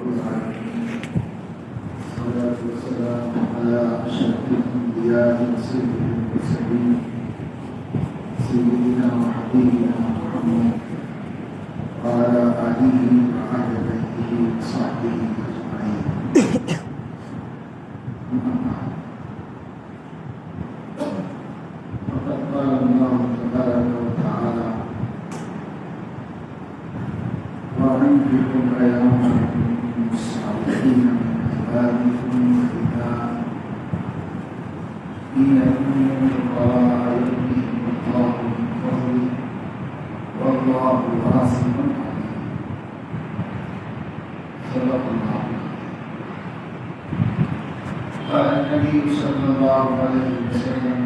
رب العالمين والصلاة والسلام على أشرف الأنبياء وسيد المرسلين سيدنا وحبيبنا محمد وعلى آله وأهل بيته وصحبه أجمعين. وقد قال الله تبارك وتعالى: وأنفقوا أياما منكم الصالحين من عبادكم وإمائكم إن يكونوا فقراء يغنيهم الله من فضله والله واسع عليم. صدق الله. قال النبي صلى الله عليه وسلم: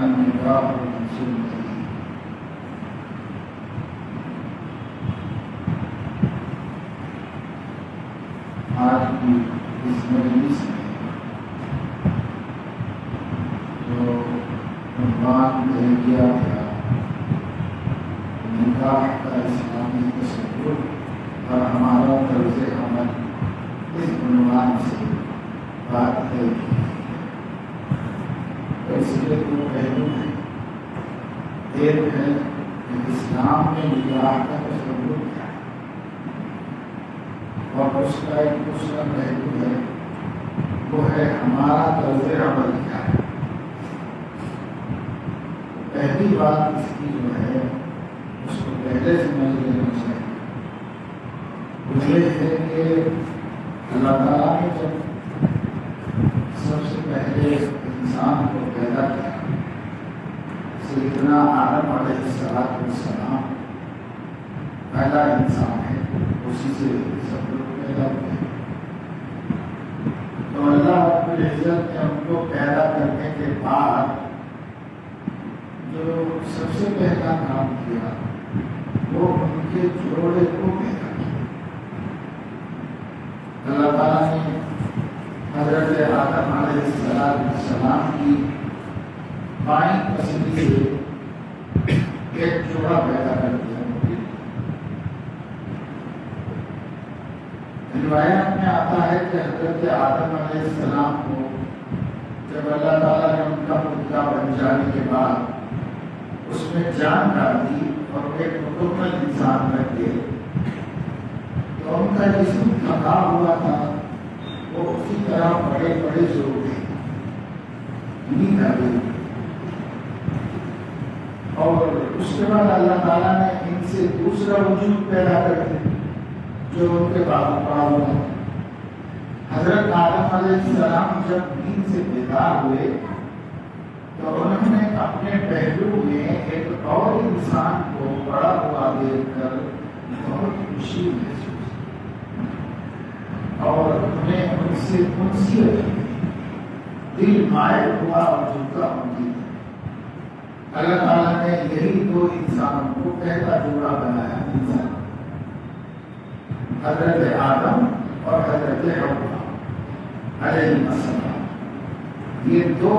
النكاح من سنتي. آج کی اس مجلس میں جو عنوان دیا گیا تھا نکاح کا اسلامی تصور اور ہمارا طرز عمل، اس عنوان سے بات ہے. اس کے دو پہلو ہیں. ایک ہے کہ اسلام میں نکاح کا تصور کیا ہے، اور اس کا ایک دوسرا پہلو ہے، وہ ہے ہمارا طرز عمل کیا ہے. پہلی بات اس کی جو ہے اس کو پہلے سمجھ لینا چاہیے. وہ یہ ہے کہ اللہ تعالیٰ نے جب سب سے پہلے انسان کو پیدا کیا، سیدنا آدم علیہ السلام پہلا انسان ہے، اسی سے سب لوگ پیدا ہوئے. تو اللہ رب العزت نے ان کو پیدا کرنے کے بعد جو سب سے پہلا کام کیا وہ ان کے جوڑے کو پیدا کیا. اللہ تعالیٰ نے حضرت آدم علیہ السلام کی بائیں پسلی سے ایک جوڑا پیدا کر دیا. روایت میں آتا ہے کہ حضرت آدم علیہ السلام کو جب اللہ تعالیٰ نے ان کا پتلا بن جانے کے بعد اس میں جان ڈال دی اور ایک مکمل انسان بن گئے، تو ان کا جسم تھکا ہوا تھا وہ اسی طرح بڑے بڑے جو ہوئے نیند آ گئی. اور اس کے بعد اللہ تعالیٰ نے ان سے دوسرا وجود پیدا کر دیا جو ان کے بعد پڑا ہوا. حضرت آدم علیہ السلام جب نیند سے بیدار ہوئے تو انہوں نے اپنے پہلو میں ایک اور انسان کو بڑا ہوا دیکھ کر بہت خوشی محسوس اور انہیں ان سے انسیت ہوئی، دل مائل ہوا اور جھکا ہوئی. اللہ تعالیٰ نے یہی دو انسانوں کو پہلا جوڑا بنایا انسان، حضرت آدم اور حضرت حوا علیہ السلام. یہ دو،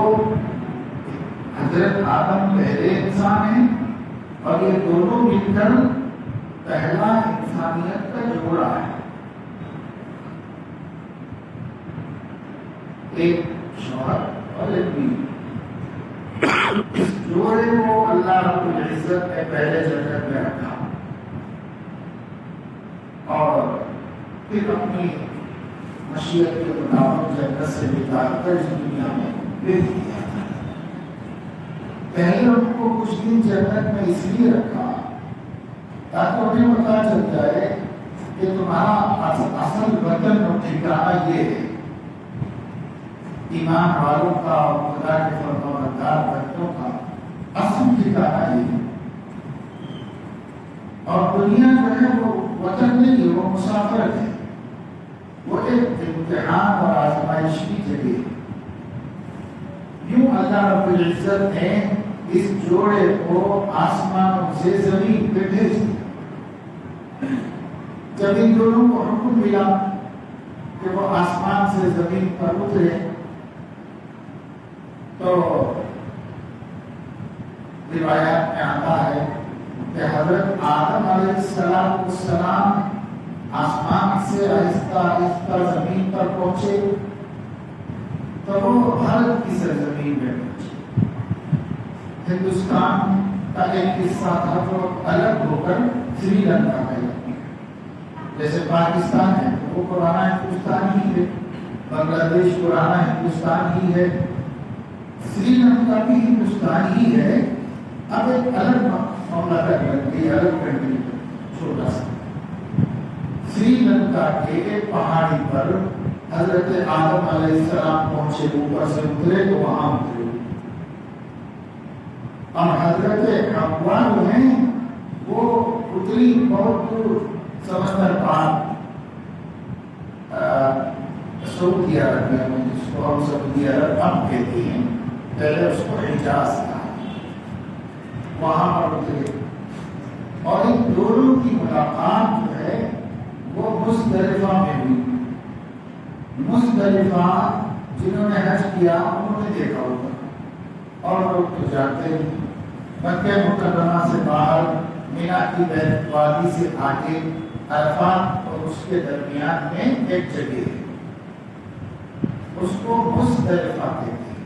حضرت آدم پہلے انسان ہیں اور یہ دونوں مل کر پہلا انسانیت کا جوڑا ہے. ایک شوہر اور ایک بیوی. اس جوڑے کو اللہ رب العزت نے پہلے جنت میں رکھا اور پھر اپنی مشیت کے مطابق جنت سے نکال کر اس دنیا میں بھیج دیا. پہلے ان کو کچھ دن جنت میں اس لیے رکھا تاکہ انہیں پتا چل جائے کہ تمہارا اصل وطن اور ٹھکانہ یہ ہے. ایمان والوں کا اور خدا کے فرمانبردار بندوں کا اصل ٹھکانہ یہ ہے. اور دنیا جو ہے وہ وطن نہیں ہے، وہ مسافرت ہے، وہ ایک امتحان اور آزمائش کی جگہ ہے. یوں اللہ رب العزت نے اس جوڑے کو آسمانوں سے زمین پہ بھیج دیا. جب ان دونوں کو حکم ملا کہ وہ آسمان سے زمین پر اترے تو روایات میں آتا ہے کہ حضرت آدم علیہ السلام آسمان سے آہستہ آہستہ زمین پر پہنچے تو وہ بھارت کی سرزمین میں پہنچے۔ ہندوستان کا ایک حصہ تھا جو الگ ہو کر سری لنکا میں لگی، جیسے پاکستان ہے وہ پرانا ہندوستان ہی ہے، بنگلہ دیش پرانا ہندوستان ہی ہے، سری لنکا بھی ہندوستان ہی ہے، اب ایک الگ مملکت بن گئی، الگ کنٹری چھوٹا سا۔ سری لنکا کے ایک پہاڑی پر حضرت آدم علیہ السلام پہنچے، اوپر سے اترے تو وہاں اترے، اور حضرت حوا جو ہیں وہ اتری بہت دور سمندر پار سعودی عربیہ میں، جس کو ہم سعودی عرب اب کہتے ہیں، پہلے اس کو حجاز تھا، وہاں پر اترے، اور ان دونوں کی ملاقات جو ہے وہ مزدلفہ میں ہوئی۔ مزدلفہ جنہوں نے حج کیا انہوں نے دیکھا ہوگا، اور لوگ تو جانتے ہیں مکہ مکرمہ سے باہر مینا کی وادی سے آگے عرفات اور اس کے درمیان میں ایک جگہ ہے، اس کو مزدلفہ کہتے ہیں۔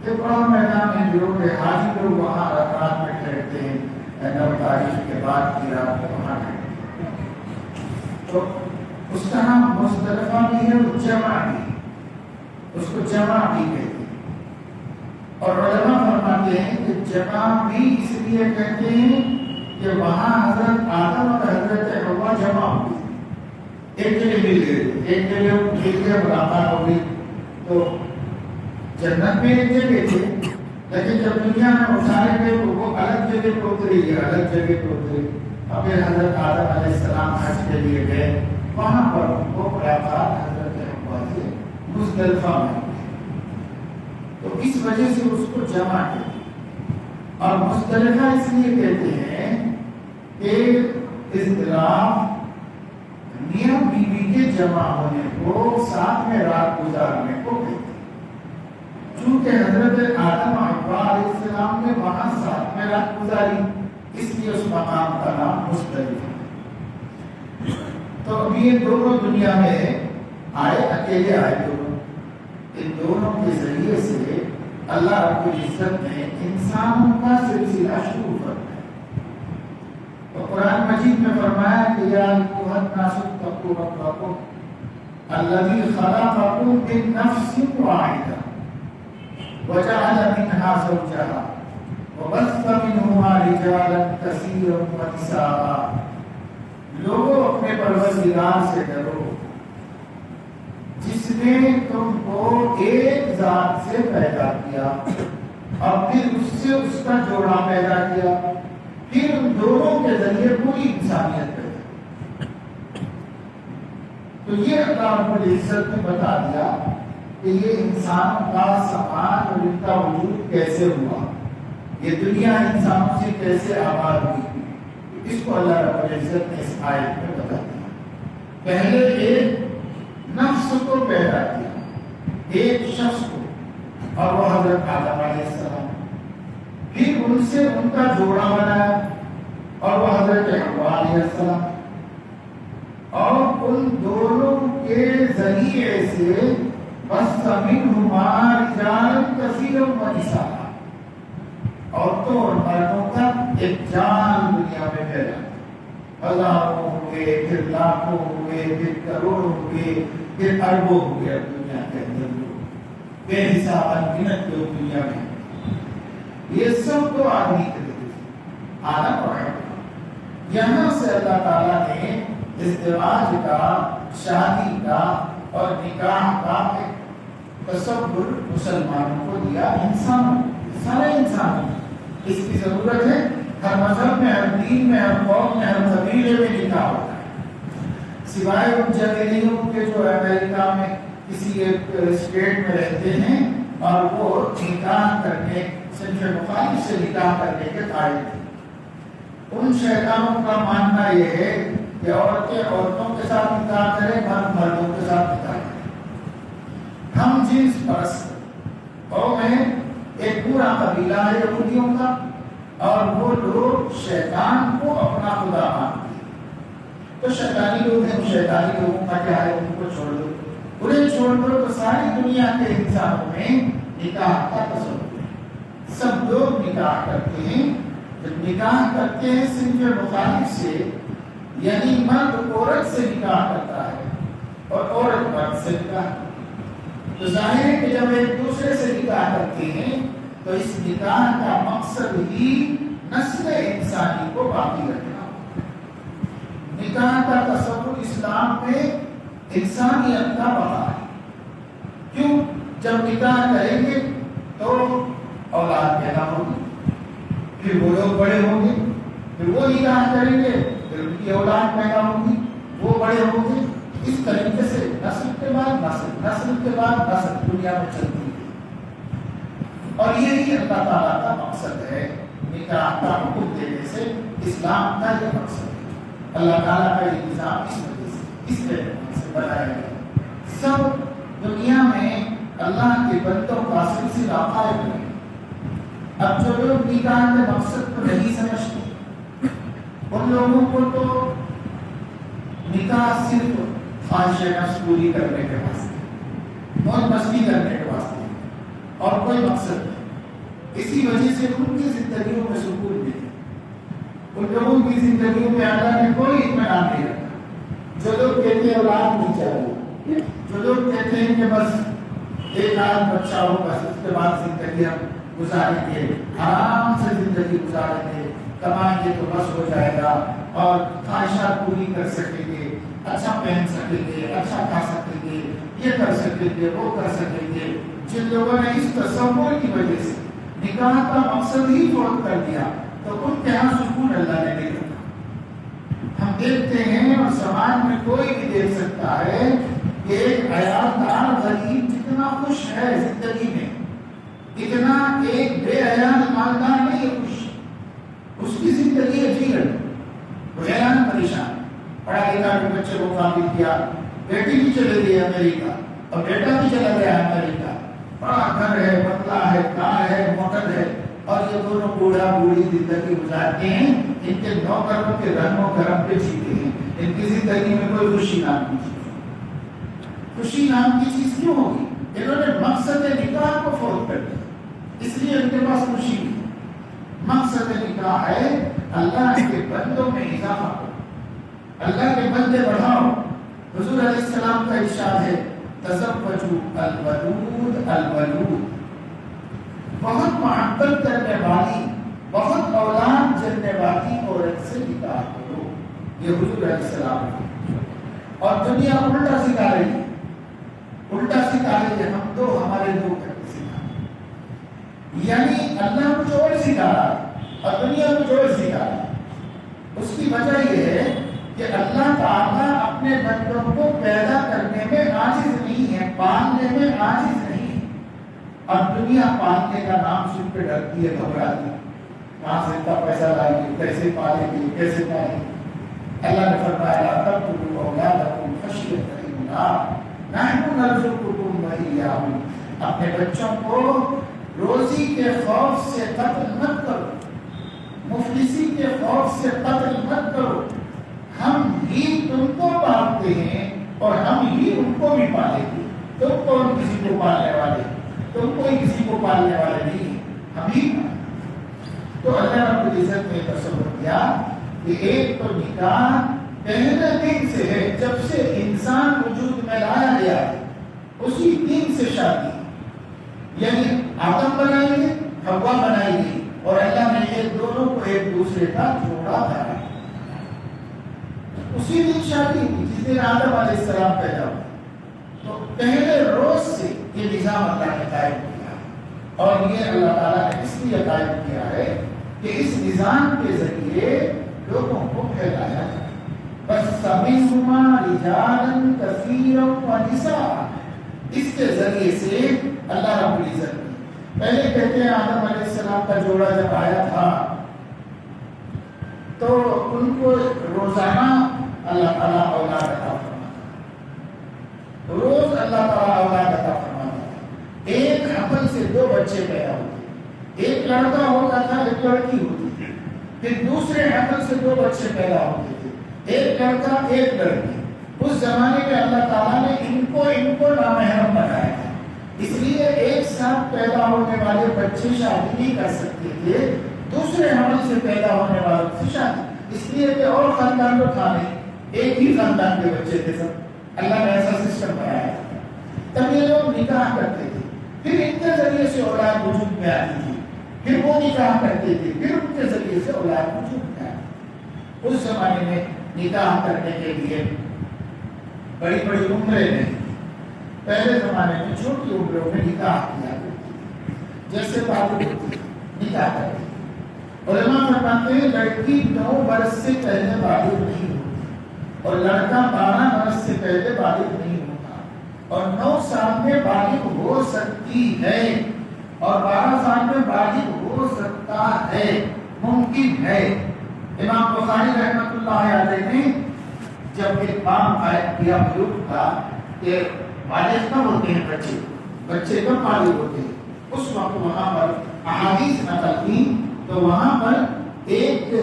یہ بڑا میدان ہے، جو کہ حاجی لوگ وہاں رات میں ٹھہرتے ہیں، 9 تاریخ کے بعد کی رات میں وہاں ٹھہرتے ہیں۔ تو اس کا نام مزدلفہ بھی ہے اور جمع بھی، اس کو جمع بھی کہتے ہیں، اور علماء فرماتے ہیں کہ جمع بھی اس لیے کہتے ہیں کہ وہاں حضرت آدم اور حضرت حوا جمع ہوئی، ایک جگہ مل گئے، ایک جگہ مل کے ملاقات ہو گئی۔ تو جنت میں ایک جگہ تھے، لیکن جب دنیا میں اٹھائے گئے تو وہ الگ جگہ پہ اتری، الگ جگہ پہ اتری۔ اب حضرت آدم علیہ السلام حج کے لیے گئے، وہاں پر وہ ملاقات حضرت حوا سے مزدلفہ میں، تو اس وجہ سے اس کو جمع کہتے ہیں۔ اور مزدلفہ اس لیے کہتے ہیں کہ اضطراف میاں بیوی کے جمع ہونے کو، ساتھ میں رات گزارنے کو کہتے ہیں۔ چونکہ حضرت آدم حوا علیہ السلام نے وہاں ساتھ میں رات گزاری، اس لیے اس مقام کا نام مزدلفہ۔ تو اب یہ دونوں دنیا میں آئے، اکیلے آئے دونوں، ان دونوں کے ذریعے سے اللہ رب العزت نے انسانوں کا سلسلہ شروع فرمایا۔ تو قرآن مجید میں فرمایا کہ یا ایھا الناس اتقوا ربکم الذی خلقکم من نفس واحدہ وجعل منها زوجها وبث منهما رجالا كثيرا ونساء۔ لوگوں اپنے پروردگار سے ڈرو جس نے تم کو ایک ذات سے پیدا کیا اور پھر اس سے اس کا جوڑا پیدا کیا، پھر ان دونوں کے ذریعے پوری انسانیت پیدا۔ تو یہ اللہ رب العزت نے بتا دیا کہ یہ انسانوں کا سماج اور ان کا وجود کیسے ہوا، یہ دنیا انسانوں سے کیسے آباد ہوئی، اس کو اللہ رب العزت نے اس آیت میں بتا دیا۔ پہلے ایک نفس کو پیدا کیا، ایک شخص کو، اور وہ حضرت آدم علیہ السلام، پھر ان سے ان کا جوڑا بنایا اور وہ حضرت حوا علیہ السلام، اور ان دونوں کے ذریعے سے بث منہما رجالا کثیرا ونساء، عورتوں اور مردوں کا ایک جان دنیا میں پھیلا، ہزاروں ہوئے، پھر لاکھوں ہوئے، پھر کروڑوں ہوئے، پھر اربوں ہوئے، اب دنیا کے اندر لوگ بے حساب انگنت لوگ دنیا میں، یہ سب تو آدمی کے لیے آدم اور حوا۔ یہاں سے اللہ تعالیٰ نے ازدواج کا، شادی کا اور نکاح کا ایک تصور مسلمانوں کو دیا، انسانوں، سارے انسانوں، اس کی ضرورت ہے۔ ہر مذہب میں، ہر دین میں، ہر قوم میں، ہر قبیلے میں نکاح ہوتا ہے، سوائے ان جنگلیوں کے جو امریکہ میں کسی ایک اسٹیٹ میں رہتے ہیں اور وہ نکاح کرنے، صنف مخالف سے نکاح کرنے کے قائل تھے۔ ان شیطانوں کا ماننا یہ ہے کہ عورتیں عورتوں کے ساتھ نکاح کریں، مرد مردوں کے ساتھ نکاح کریں۔ ہم جنس پرست قوم ہے، ایک پورا قبیلہ ہے یہودیوں کا، اور وہ لوگ شیطان کو اپنا خدا مانتے ہیں۔ تو شیطانی لوگ ہیں، شیطانی لوگوں کا کیا ہے، ان کو چھوڑ دو، انہیں چھوڑ دو تو ساری دنیا کے انسانوں میں نکاح کا تصور ہے۔ سب لوگ نکاح کرتے ہیں، جب نکاح کرتے ہیں صنف مخالف سے، یعنی مرد عورت سے نکاح کرتا ہے اور عورت مرد سے نکاح، تو ظاہر ہے کہ جب ایک دوسرے سے نکاح کرتے ہیں تو اس نکاح کا مقصد ہی نسل انسانی کو باقی رکھنا۔ نکاح کا تصور اسلام میں انسانیت کا بقا ہے۔ کیوں؟ جب نکاح کریں گے تو اولاد پیدا ہوگی، پھر وہ لوگ بڑے ہوں گے، پھر وہ نکاح کریں گے، پھر ان کی اولاد پیدا ہوگی، وہ بڑے ہوں گے، اس طریقے سے نسل کے بعد نسل، نسل کے بعد نسل دنیا میں چلتی ہے۔ اور یہی اللہ تعالیٰ کا مقصد ہے، نکاح کا حکم دینے سے اسلام کا یہ مقصد ہے۔ اللہ تعالیٰ کا یہ نظام اس وجہ سے، اس طریقے سے بنایا گیا۔ سب دنیا میں اللہ کے بندوں کا سلسلہ قائم ہے۔ اب جو لوگ نکاح کے مقصد کو نہیں سمجھتے، ان لوگوں کو تو نکاح صرف خواہش نفس پوری کرنے کے واسطے، موج مستی کرنے کے واسطے اور کوئی مقصد نہیں۔ اسی وجہ سے ان کی زندگیوں میں سکون نہیں، ان لوگوں کی زندگیوں میں اللہ نے کوئی اطمینان نہیں رکھا۔ جو لوگ کہتے ہیں اولاد نہیں چاہیے، جو لوگ کہتے ہیں کہ بس ایک آدھ بچہ ہو بس اس کے بعد زندگی ہم گزاریں گے، آرام سے زندگی گزاریں گے، کمائیں گے تو بس ہو جائے گا اور خواہشات پوری کر سکیں گے، اچھا پہن سکیں گے، اچھا کھا سکیں گے، یہ کر سکیں گے، وہ کر سکیں گے۔ جن لوگوں نے اس تصور کی وجہ سے نکاح کا مقصد ہی فوت کر دیا تو ان کے یہاں سکون اللہ نے نہیں رکھا۔ ہم دیکھتے ہیں اور سماج میں کوئی بھی دیکھ سکتا ہے کہ ایک عیالدار غریب جتنا خوش ہے زندگی میں، اتنا ایک بے عیال مالدار نہیں ہے خوش۔ اس کی زندگی عجیب ہے، وہ حیران پریشان، پڑھا لکھا کے بچے کو قابل کیا، بیٹی بھی چلے گئی امریکہ اور بیٹا بھی چلا گیا امریکہ، بڑا گھر ہے، بنگلہ ہے، کار ہے، موٹر ہے، اور یہ دونوں بوڑھا بوڑھی زندگی گزارتے ہیں۔ ان کے نوکروں کے رنگ و کرم پہ جیتے ہیں، ان کی زندگی میں کوئی خوشی نام کی چیز، خوشی نام کی چیز کیوں ہوگی؟ انہوں نے مقصد نکاح کو فوت کر دیا، اس لیے ان کے پاس خوشی نہیں۔ مقصد نکاح ہے اللہ کے بندوں میں اضافہ کرو، اللہ کے بندے بڑھاؤ۔ حضور علیہ السلام کا ارشاد ہے تزوجوا الودود الولود، بہت محبت کرنے والی، بہت اولاد جننے والی عورت سے نکاح کرو، یہ حضور علیہ السلام ہے۔ اور دنیا الٹا سکھا رہی ہے، الٹا سکھا رہی ہے، ہم دو ہمارے دو کر کے سکھا، یعنی اللہ کچھ اور سکھا رہا ہے اور دنیا کچھ اور سکھا رہا ہے۔ اس کی وجہ یہ ہے کہ اللہ تعالیٰ اپنے بندوں کو پیدا کرنے میں عاجز نہیں ہے، پالنے میں عاجز نہیں ہے۔ اب دنیا پالنے کا نام سن کے ڈرتی ہے، گھبراتی ہے، کہاں سے اتنا پیسہ لائیں گے، کیسے پالیں گے، کیسے پالیں گے۔ اللہ نے فرمایا لا تقتلوا اولادکم خشیۃ املاق نحن نرزقکم وإیاہم، اپنے بچوں کو روزی کے خوف سے قتل مت کرو، مفلسی کے خوف سے قتل مت کرو، ہم ہی تم کو پالتے ہیں اور ہم ہی ان کو بھی پالیں گے۔ تم کون کسی کو پالنے والے، تم کوئی کسی کو پالنے والے نہیں، ہم ہی پالیں۔ تو اللہ رب العزت نے تصور کیا کہ ایک تو نکاح پہلے دن سے ہے، جب سے انسان وجود میں لایا گیا ہے اسی دن سے شادی، یعنی آدم بنائیں گے، حوا بنائی گئی، اور اللہ نے یہ دونوں کو ایک دوسرے کا جوڑا بنایا، اسی دن شادی ہوئی جس دن آدم علیہ السلام پیدا ہوئے۔ تو پہلے روز سے یہ نظام اللہ نے قائم کیا، اور یہ اللہ تعالیٰ نے اس لیے قائم کیا ہے کہ اس نظام کے ذریعے لوگوں کو پھیلایا جائے۔ بس مِنْهُمَا رِجَالًا كَثِيرًا وَنِسَاءً، اس کے ذریعے سے اللہ رب العزت نے پہلے کہتے ہیں آدم علیہ السلام کا جوڑا جب آیا تھا تو ان کو روزانہ اللہ تعالیٰ اولاد عطا فرماتا، روز اللہ تعالیٰ اولاد عطا فرماتا۔ ایک حمل سے دو بچے پیدا ہوتے، ایک لڑکا ہوتا تھا، ایک لڑکی ہوتی تھی، پھر دوسرے حمل سے دو بچے پیدا ہوتے تھے، ایک لڑکا ایک لڑکی، اس زمانے میں اللہ تعالیٰ نے ان کو نامحرم بنایا تھا، اس لیے ایک ساتھ پیدا ہونے والے بچے شادی نہیں کر سکتے تھے دوسرے حمل سے پیدا ہونے والوں سے شادی، اس لیے کہ اور خاندان تو تھا نہیں، ایک ہی خاندان کے بچے تھے سب، اللہ نے ایسا سسٹم بنایا تھا۔ تب یہ لوگ نکاح کرتے تھے، پھر ان کے ذریعے سے اولاد وجود میں آتی تھی، پھر وہ نکاح کرتے تھے، پھر ان کے ذریعے سے اولاد وجود میں آتی۔ اس زمانے میں نکاح کرنے کے لیے بڑی بڑی عمریں نہیں، پہلے زمانے میں چھوٹی عمروں میں نکاح کیا کرتے تھے، جیسے بالغ ہوتی نکاح کرتے تھے۔ علماء فرماتے ہیں لڑکی 9 برس سے پہلے بالغ نہیں ہوتی اور لڑکا 12 برس سے پہلے بالغ نہیں ہوتا، اور 9 سال میں بالغ ہو سکتی ہے اور 12 سال میں بالغ ہو سکتا ہے، ممکن ہے۔ امام بخاری رحمۃ اللہ علیہ نے جب ایک باب قائم کیا معلوم تھا کہ بالغ کب ہوتے ہیں بچے کب بالغ ہوتے ہیں، اس وقت وہاں پر احادیث نقل کی تو وہاں پر ایک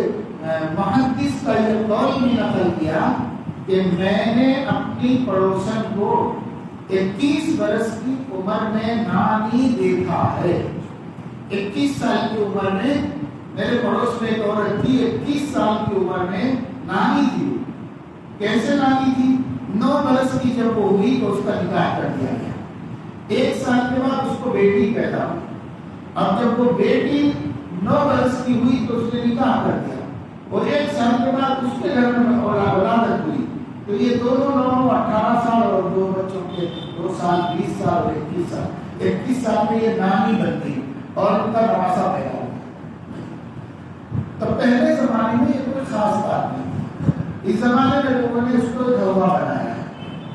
محدث کا یہ قول بھی نقل کیا کہ میں نے اپنی پڑوسن کو 21 برس کی عمر میں نانی دیکھا ہے۔ 21 سال کی عمر میں میرے پڑوس میں ایک عورت تھی، 21 سال کی عمر میں نانی تھی۔ کیسے نانی تھی؟ 9 برس کی جب وہ ہوئی تو اس کا نکاح کر دیا گیا، 1 سال کے بعد اس کو بیٹی پیدا ہوئی، اب جب وہ بیٹی 9 برس کی ہوئی تو اس نے نکاح کر دیا، اور 1 سال کے بعد اس کے گھر میں اولادت ہوئی، تو یہ دونوں 18 سال اور 2 بچوں کے 2 سال 20 سال اور 21 سال 21 سال میں یہ نانی بن گئی اور ان کا نواسا پیدا ہوا۔ تو پہلے زمانے میں یہ کوئی خاص بات نہیں، اس زمانے میں لوگوں نے اس کو دھوا بنایا،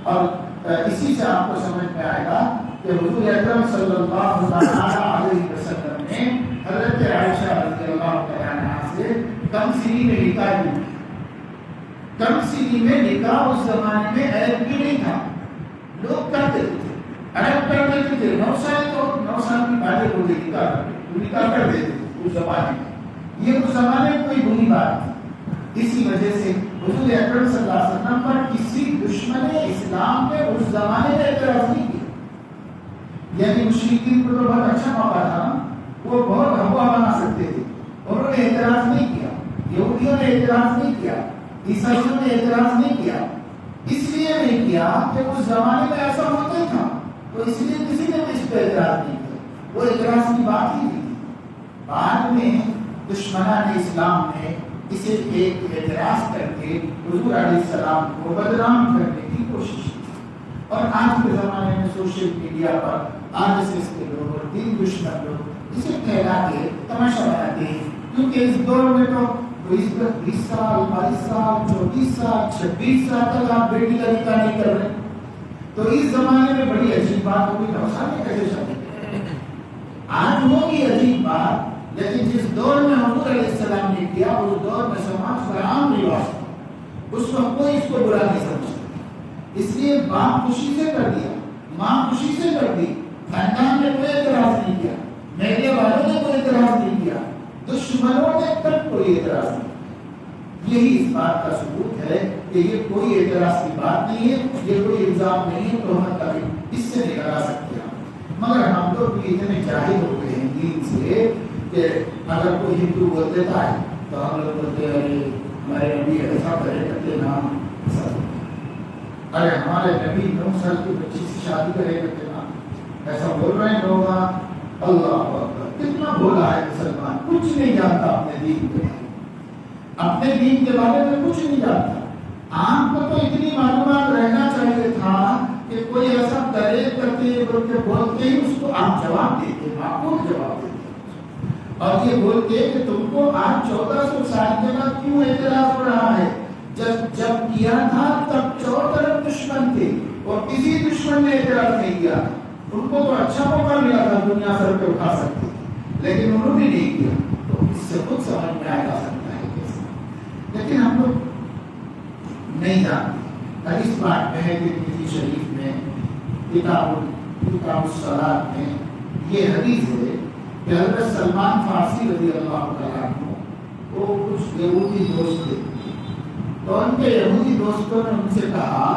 اور اسی سے آپ کو سمجھ میں آئے گا کہ حضور اکرم صلی اللہ علیہ وسلم نے حضرت عائشہ رضی اللہ تعالیٰ عنہا سے کم سنی میں نکاح کی۔ کم سنی میں نکاح اس زمانے میں عیب بھی نہیں تھا، لوگ کرتے تھے، عیب کر دیتے تھے، 9 سال کی باتیں ہو گئی نکاح کر دیتے تھے اس زمانے میں، یہ اس زمانے میں کوئی بری بات تھی۔ اسی وجہ سے حضور اکرم صلی اللہ علیہ وسلم پر کسی دشمن اسلام نے اس زمانے میں اعتراض نہیں کیا، یعنی مشرکین کو تو بہت اچھا موقع تھا، وہ بہت ہوا بنا سکتے تھے، انہوں نے اعتراض نہیں کیا، یہودیوں نے اعتراض نہیں کیا، عیسائیوں نے اعتراض نہیں کیا، اس لیے نہیں کیا کہ اس زمانے میں ایسا ہوتا تھا، تو اس لیے کسی نے بھی اس پہ اعتراض نہیں کیا، وہ اعتراض کی بات ہی نہیں تھی۔ بعد میں دشمنان اسلام نے اسے ایک اعتراض کر کے حضور علیہ السلام کو بدنام کرنے کی کوشش کی، اور آج کے زمانے میں سوشل میڈیا پر RSS کے لوگ اور دین دشمن لوگ اسے کہلا کے تماشا بناتے ہیں، کیونکہ اس دور میں تو 20 سال 22 سال 34 سال 26 سال تک آپ بیٹی کا نکاح نہیں کر رہے، تو اس زمانے میں بڑی عجیب بات ہوگی، نوسان کیسے شادی آج ہوگی عجیب بات، لیکن جس دور میں حضور علیہ السلام نے کیا اس دور میں سماج کا عام رواج تھا، اس وقت کوئی اس کو برا نہیں سمجھتا، اس لیے باپ خوشی سے کر دیا، ماں خوشی سے کر دی، خاندان نے کوئی اعتراض نہیں کیا، میڈیا والوں نے کوئی اعتراض نہیں کیا، دشمنوں نے تک کوئی اعتراض نہیں کیا۔ یہی اس بات کا ثبوت ہے کہ یہ کوئی اعتراض کی بات نہیں ہے، یہ کوئی الزام نہیں ہے، تو ہم کبھی اس سے نکلا سکتے ہیں، مگر ہم لوگ بھی اتنے جاہل ہو گئے ہیں دین سے کہ اگر کوئی ہندو بول دیتا ہے تو ہم لوگ بولتے ہیں ہمارے نبی ایسا کرے کرتے نام، ارے ہمارے نبی 9 سال کی بچی سے شادی کرے کرتے نام، ایسا بول رہے ہیں لوگ۔ اللہ اکبر، کتنا بولا ہے مسلمان، کچھ نہیں جانتا اپنے دین کے بارے میں، اپنے دین کے بارے میں کچھ نہیں جانتا۔ آپ کو تو اتنی معلومات رہنا چاہیے تھا کہ کوئی ایسا کرے کرتے بولتے ہی اس کو آپ جواب دیتے، معقول جواب دیتے، اور یہ بولتے کہ تم کو آج 1400 سال کے بعد کیوں اعتراض ہو رہا ہے، جب کیا تھا تب 4 طرف دشمن تھے اور کسی دشمن نے اعتراض نہیں کیا، ان کو تو اچھا موقع ملا تھا دنیا سر پہ اٹھا سکتے تھے، لیکن انہوں نے نہیں کیا، تو اس سے خود سمجھ میں آ سکتا ہے کیسے۔ لیکن ہم لوگ نہیں جانتے، حدیث پاک میں ہے کہ ترمذی شریف میں کتاب الصلاۃ میں یہ حدیث ہے کہ حضرت سلمان فارسی رضی اللہ تعالیٰ عنہ وہ کچھ یہودی دوست تھے، تو ان کے یہودی دوستوں نے ان سے کہا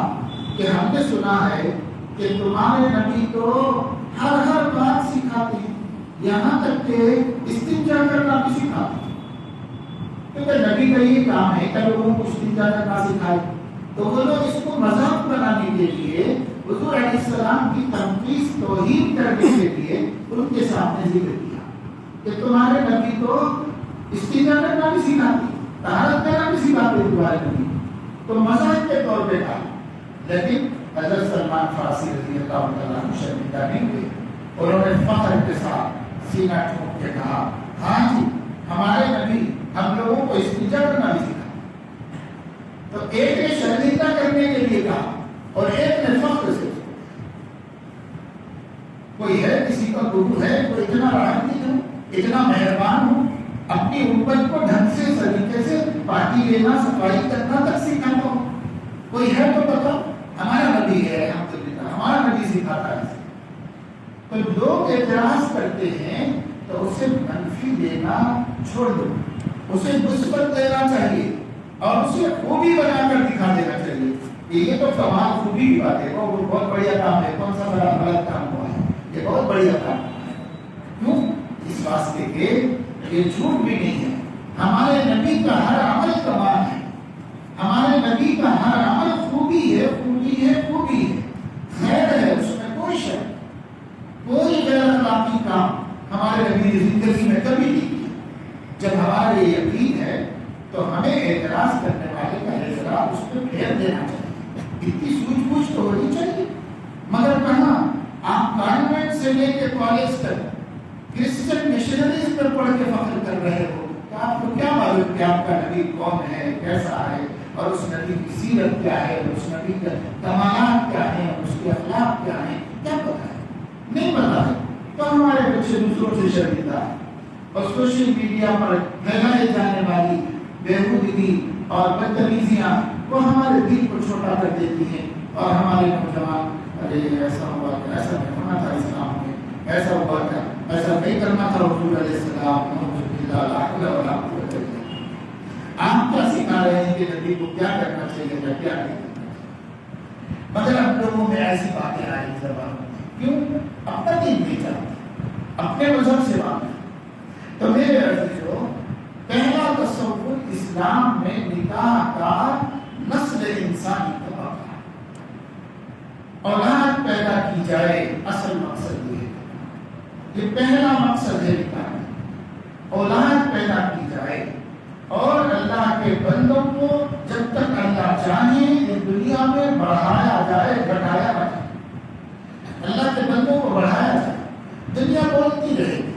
کہ ہم نے سنا ہے کہ تمہارے نبی تو ہر بات سکھاتے ہیں، یہاں تک کہ استنجا کرنا بھی سکھاتے ہیں، کیونکہ نبی کا یہ کام ہے کہ لوگوں کو استنجا کرنا سکھائے۔ تو وہ لوگ اس کو مذاق بنانے کے لیے حضور علیہ السلام کی تنقید توہین کرنے کے لیے ان کے سامنے ذکر کیا کہ تمہارے نبی تو استنجا کرنا بھی سکھاتے، طہارت کرنا بھی سکھاتے تمہارے نبی، تو مذاق کے طور پہ کہا۔ لیکن حضرت سلمان فارسی رضی اللہ تعالیٰ عنہ شرمندہ نہیں ہوئے، انہوں نے فخر کے ساتھ سینہ ٹھوک کے کہا ہاں جی ہمارے نبی ہم لوگوں کو استنجا کرنا بھی سکھا۔ تو ایک نے شرمندہ کرنے کے لیے کہا اور ایک نے فخر سے۔ کوئی ہے کسی کا گرو ہے کوئی اتنا رحمتی ہو، اتنا مہربان ہو، اپنی امت کو ڈھنگ سے طریقے سے پارٹی لینا صفائی کرنا تک سکھاتا ہو؟ کوئی ہے تو بتاؤ۔ ہمارا نبی ہے الحمدللہ، ہمارا نبی سکھاتا ہے۔ تو لوگ اعتراض کرتے ہیں تو اسے منفی دینا چھوڑ دو، اسے مثبت دینا چاہیے اور اسے خوبی بنا کر دکھا دینا چاہیے۔ یہ تو کمال خوبی کی بات ہے، وہ بہت بڑھیا کام ہے، کون سا بڑا غلط کام ہوا ہے، یہ بہت بڑھیا کام ہے۔ کیوں؟ اس واسطے کہ یہ جھوٹ بھی نہیں ہے، ہمارے نبی کا ہر عمل کمال ہے، ہمارے نبی کا ہر عمل خوبی ہے، خوبی ہے، خوبی ہے، خیر ہے، اس میں کوئی شک، کوئی غیر اخلاقی کام ہمارے نبی کی زندگی میں کبھی نہیں کیا۔ جب ہمارا یہ یقین ہے تو ہمیں اعتراض کرنے والے کا اعتراض اس پہ پھیر دینا چاہیے، اتنی سوچ بوجھ تو ہونی چاہیے۔ مگر کہاں آپ کانوینٹ سے لے کے کالج تک کرسچن مشنریز پر پڑھ کے فخر کر رہے ہو، تو آپ کو کیا معلوم کہ آپ کا نبی کون ہے، کیسا ہے، اور اس نبی کی سیرت کیا ہے، اس نبی کے کمالات کیا ہیں، اس کے اخلاق کیا ہیں، کیا پتہ ہے؟ نہیں پتہ ہے۔ تو ہمارے بچے دوسروں سے شرمندہ اور سوشل میڈیا پر پھیلائی جانے والی بےہودگی اور بدتمیزیاں وہ ہمارے دل کو چھوٹا کر دیتی ہیں، اور ہمارے نوجوان ارے ایسا ہوا تھا، ایسا نہیں ہونا تھا اسلام میں، ایسا ہوا تھا، ایسا نہیں کرنا تھا حضور علیہ السلام۔ آپ کیا سکھا رہے ہیں کہ نبی کو کیا کرنا چاہیے یا کیا نہیں کرنا چاہیے؟ مگر ہم لوگوں میں ایسی باتیں آئی زبان میں، کیوں؟ اپنا دین نہیں چاہتے، اپنے مذہب سے بات ہے۔ تو میرے عزیزو، پہلا تصور اسلام میں نکاح کا نسل انسانی کا واقعہ، اولاد پیدا کی جائے، اصل مقصد یہ ہے، یہ پہلا مقصد ہے نکاح میں، اولاد پیدا کی جائے اور اللہ کے بندوں کو جب تک اللہ چاہے اس دنیا میں بڑھایا جائے، گھٹایا نہ جائے، اللہ کے بندوں کو بڑھایا جائے۔ دنیا بولتی رہے گی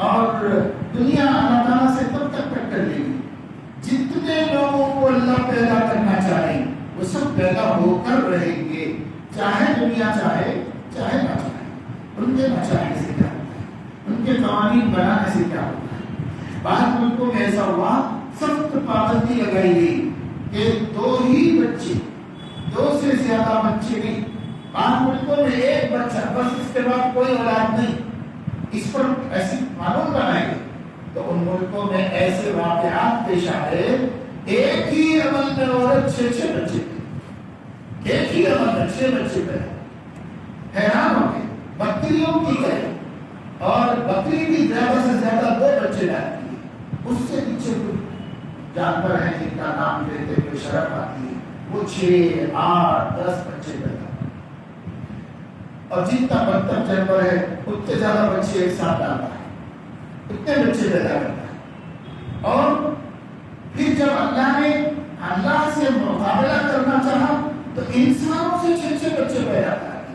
اور دنیا اللہ تعالیٰ سے تب تک ٹکر لے گی جتنے لوگوں کو اللہ پیدا کرنا چاہے وہ سب پیدا ہو کر رہیں گے، چاہے دنیا چاہے چاہے نہ چاہے۔ ان کے نہ چاہنے سے کیا ہوتا ہے، ان کے قوانین بنانے سے کیا ہوتا ہے؟ بعض ملکوں میں ایسا ہوا، سخت پابندی لگائی گئی کہ 2 ہی بچے، 2 سے زیادہ بچے نہیں، بعض ملکوں میں 1 بچہ بس، اس کے بعد کوئی اولاد نہیں، اس پر ایسی قانون بنائے گئے۔ تو ان ملکوں میں ایسے واقعات پیش آئے، ایک ہی عمل میں عورت 6 بچے، ایک ہی عمل میں 6 بچے پیدا، حیران ہو گئے۔ بکریوں کی گئے اور بکری بھی زیادہ سے زیادہ 2 بچے لاتی ہے، اس سے پیچھے کچھ جانور ہیں جن کا نام لیتے ہوئے شرم آتی ہے، وہ 6، 8، 10 بچے پیدا، اور جتنا بدتر جانور ہے اتنے زیادہ بچے ایک ساتھ ڈالتا ہے، اتنے بچے پیدا کرتا ہے۔ اور پھر جب اللہ نے اللہ سے مقابلہ کرنا چاہا تو انسانوں سے 6 بچے پیدا کرتے،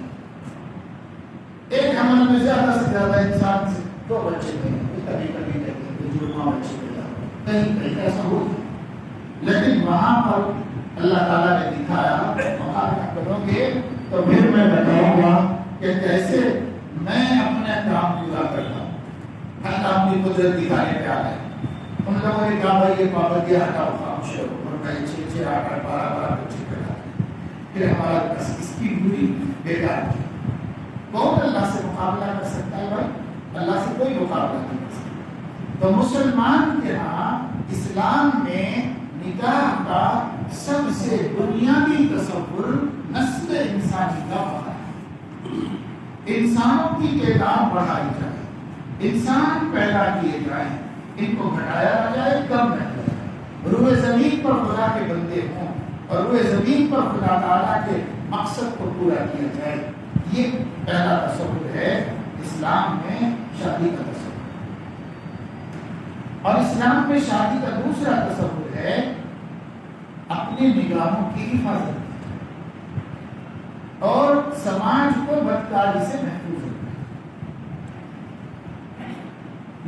ایک حمل میں زیادہ سے زیادہ انسان سے 2 بچے پیدا، کبھی کبھی جڑواں بچے پیدا، کہیں کہیں ایسا ہوتا ہے۔ لیکن وہاں پر اللہ تعالیٰ نے دکھایا، مقابلہ کرو گے تو پھر میں بتاؤں گا کہ کیسے میں اپنا کام پورا کرتا ہوں۔ اللہ اپنی قدرت دکھانے پہ آ گئے، ان لوگوں نے کہا بھائی یہ پابندیاں ہٹاؤ، خاموش ہو، اور میں 6، 8، 12 بچے پیدا کرتے، پھر ہمارا اس کی پوری بیکار کی۔ کون اللہ سے مقابلہ کر سکتا ہے بھائی؟ اللہ سے کوئی مقابلہ نہیں کر سکتا۔ تو مسلمان کے ہاں اسلام میں نکاح کا سب سے بنیادی تصور نسل انسانی کا ہوتا ہے۔ انسانوں کی تعداد بڑھائی جائے، انسان پیدا کیے جائیں، ان کو گھٹایا نہ جائے، کم نہ جائے، روئے زمین پر خدا کے بندے ہوں اور روئے زمین پر خدا تعالیٰ کے مقصد کو پورا کیا جائے۔ یہ پہلا تصور ہے اسلام میں شادی کا تصور۔ اور اسلام میں شادی کا دوسرا تصور ہے اپنی نگاہوں کی حفاظت اور سماج کو بدکاری سے محفوظ رکھنا۔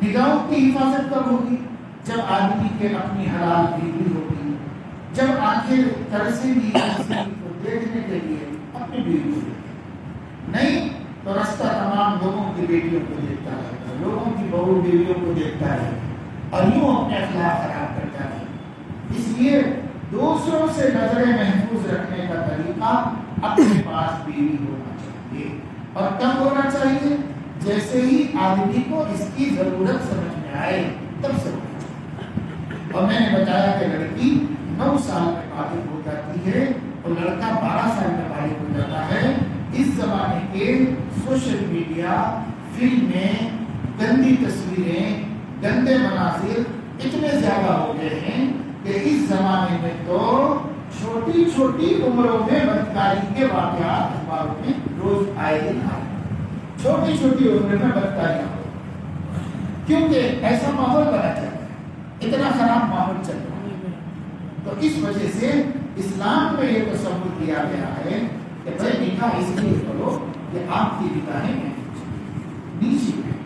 نگاہوں کی حفاظت کب ہوگی؟ جب آدمی کے اپنی حلال بیوی ہوگی، جب آنکھیں ترسیں گی کسی کو دیکھنے کے لیے اپنی بیوی کو دیکھے، نہیں تو رستہ تمام لوگوں کی بیٹیوں کو دیکھتا ہے، لوگوں کی بہو بیویوں کو دیکھتا ہے اور یوں اپنے اخلاق خراب کرتا ہے۔ اس لیے دوسروں سے نظریں محفوظ رکھنے کا طریقہ اپنے پاس بیوی ہونا چاہیے، اور کب ہونا چاہیے؟ جیسے ہی آدمی کو اس کی ضرورت سمجھ میں آئے تب سے ہونا چاہیے۔ اور میں نے بتایا کہ لڑکی 9 سال میں بالغ ہو جاتی ہے اور لڑکا 12 سال میں بالغ ہو جاتا ہے۔ اس زمانے کے سوشل میڈیا، فلمیں، گندی تصویریں، گندے مناظر اتنے زیادہ ہو گئے ہیں کہ اس زمانے میں تو چھوٹی چھوٹی عمروں میں بدکاری کے واقعات اخباروں میں روز آئے دن آ رہے ہیں۔ چھوٹی چھوٹی عمر میں بدکاریاں ہو، کیونکہ ایسا ماحول بنا چل رہا ہے، اتنا خراب ماحول چل رہا ہے۔ تو اس وجہ سے اسلام میں یہ تصور کیا گیا ہے کہ بھائی نکاح اس لیے کرو کہ آپ کی نکاحیں نیچی ہیں۔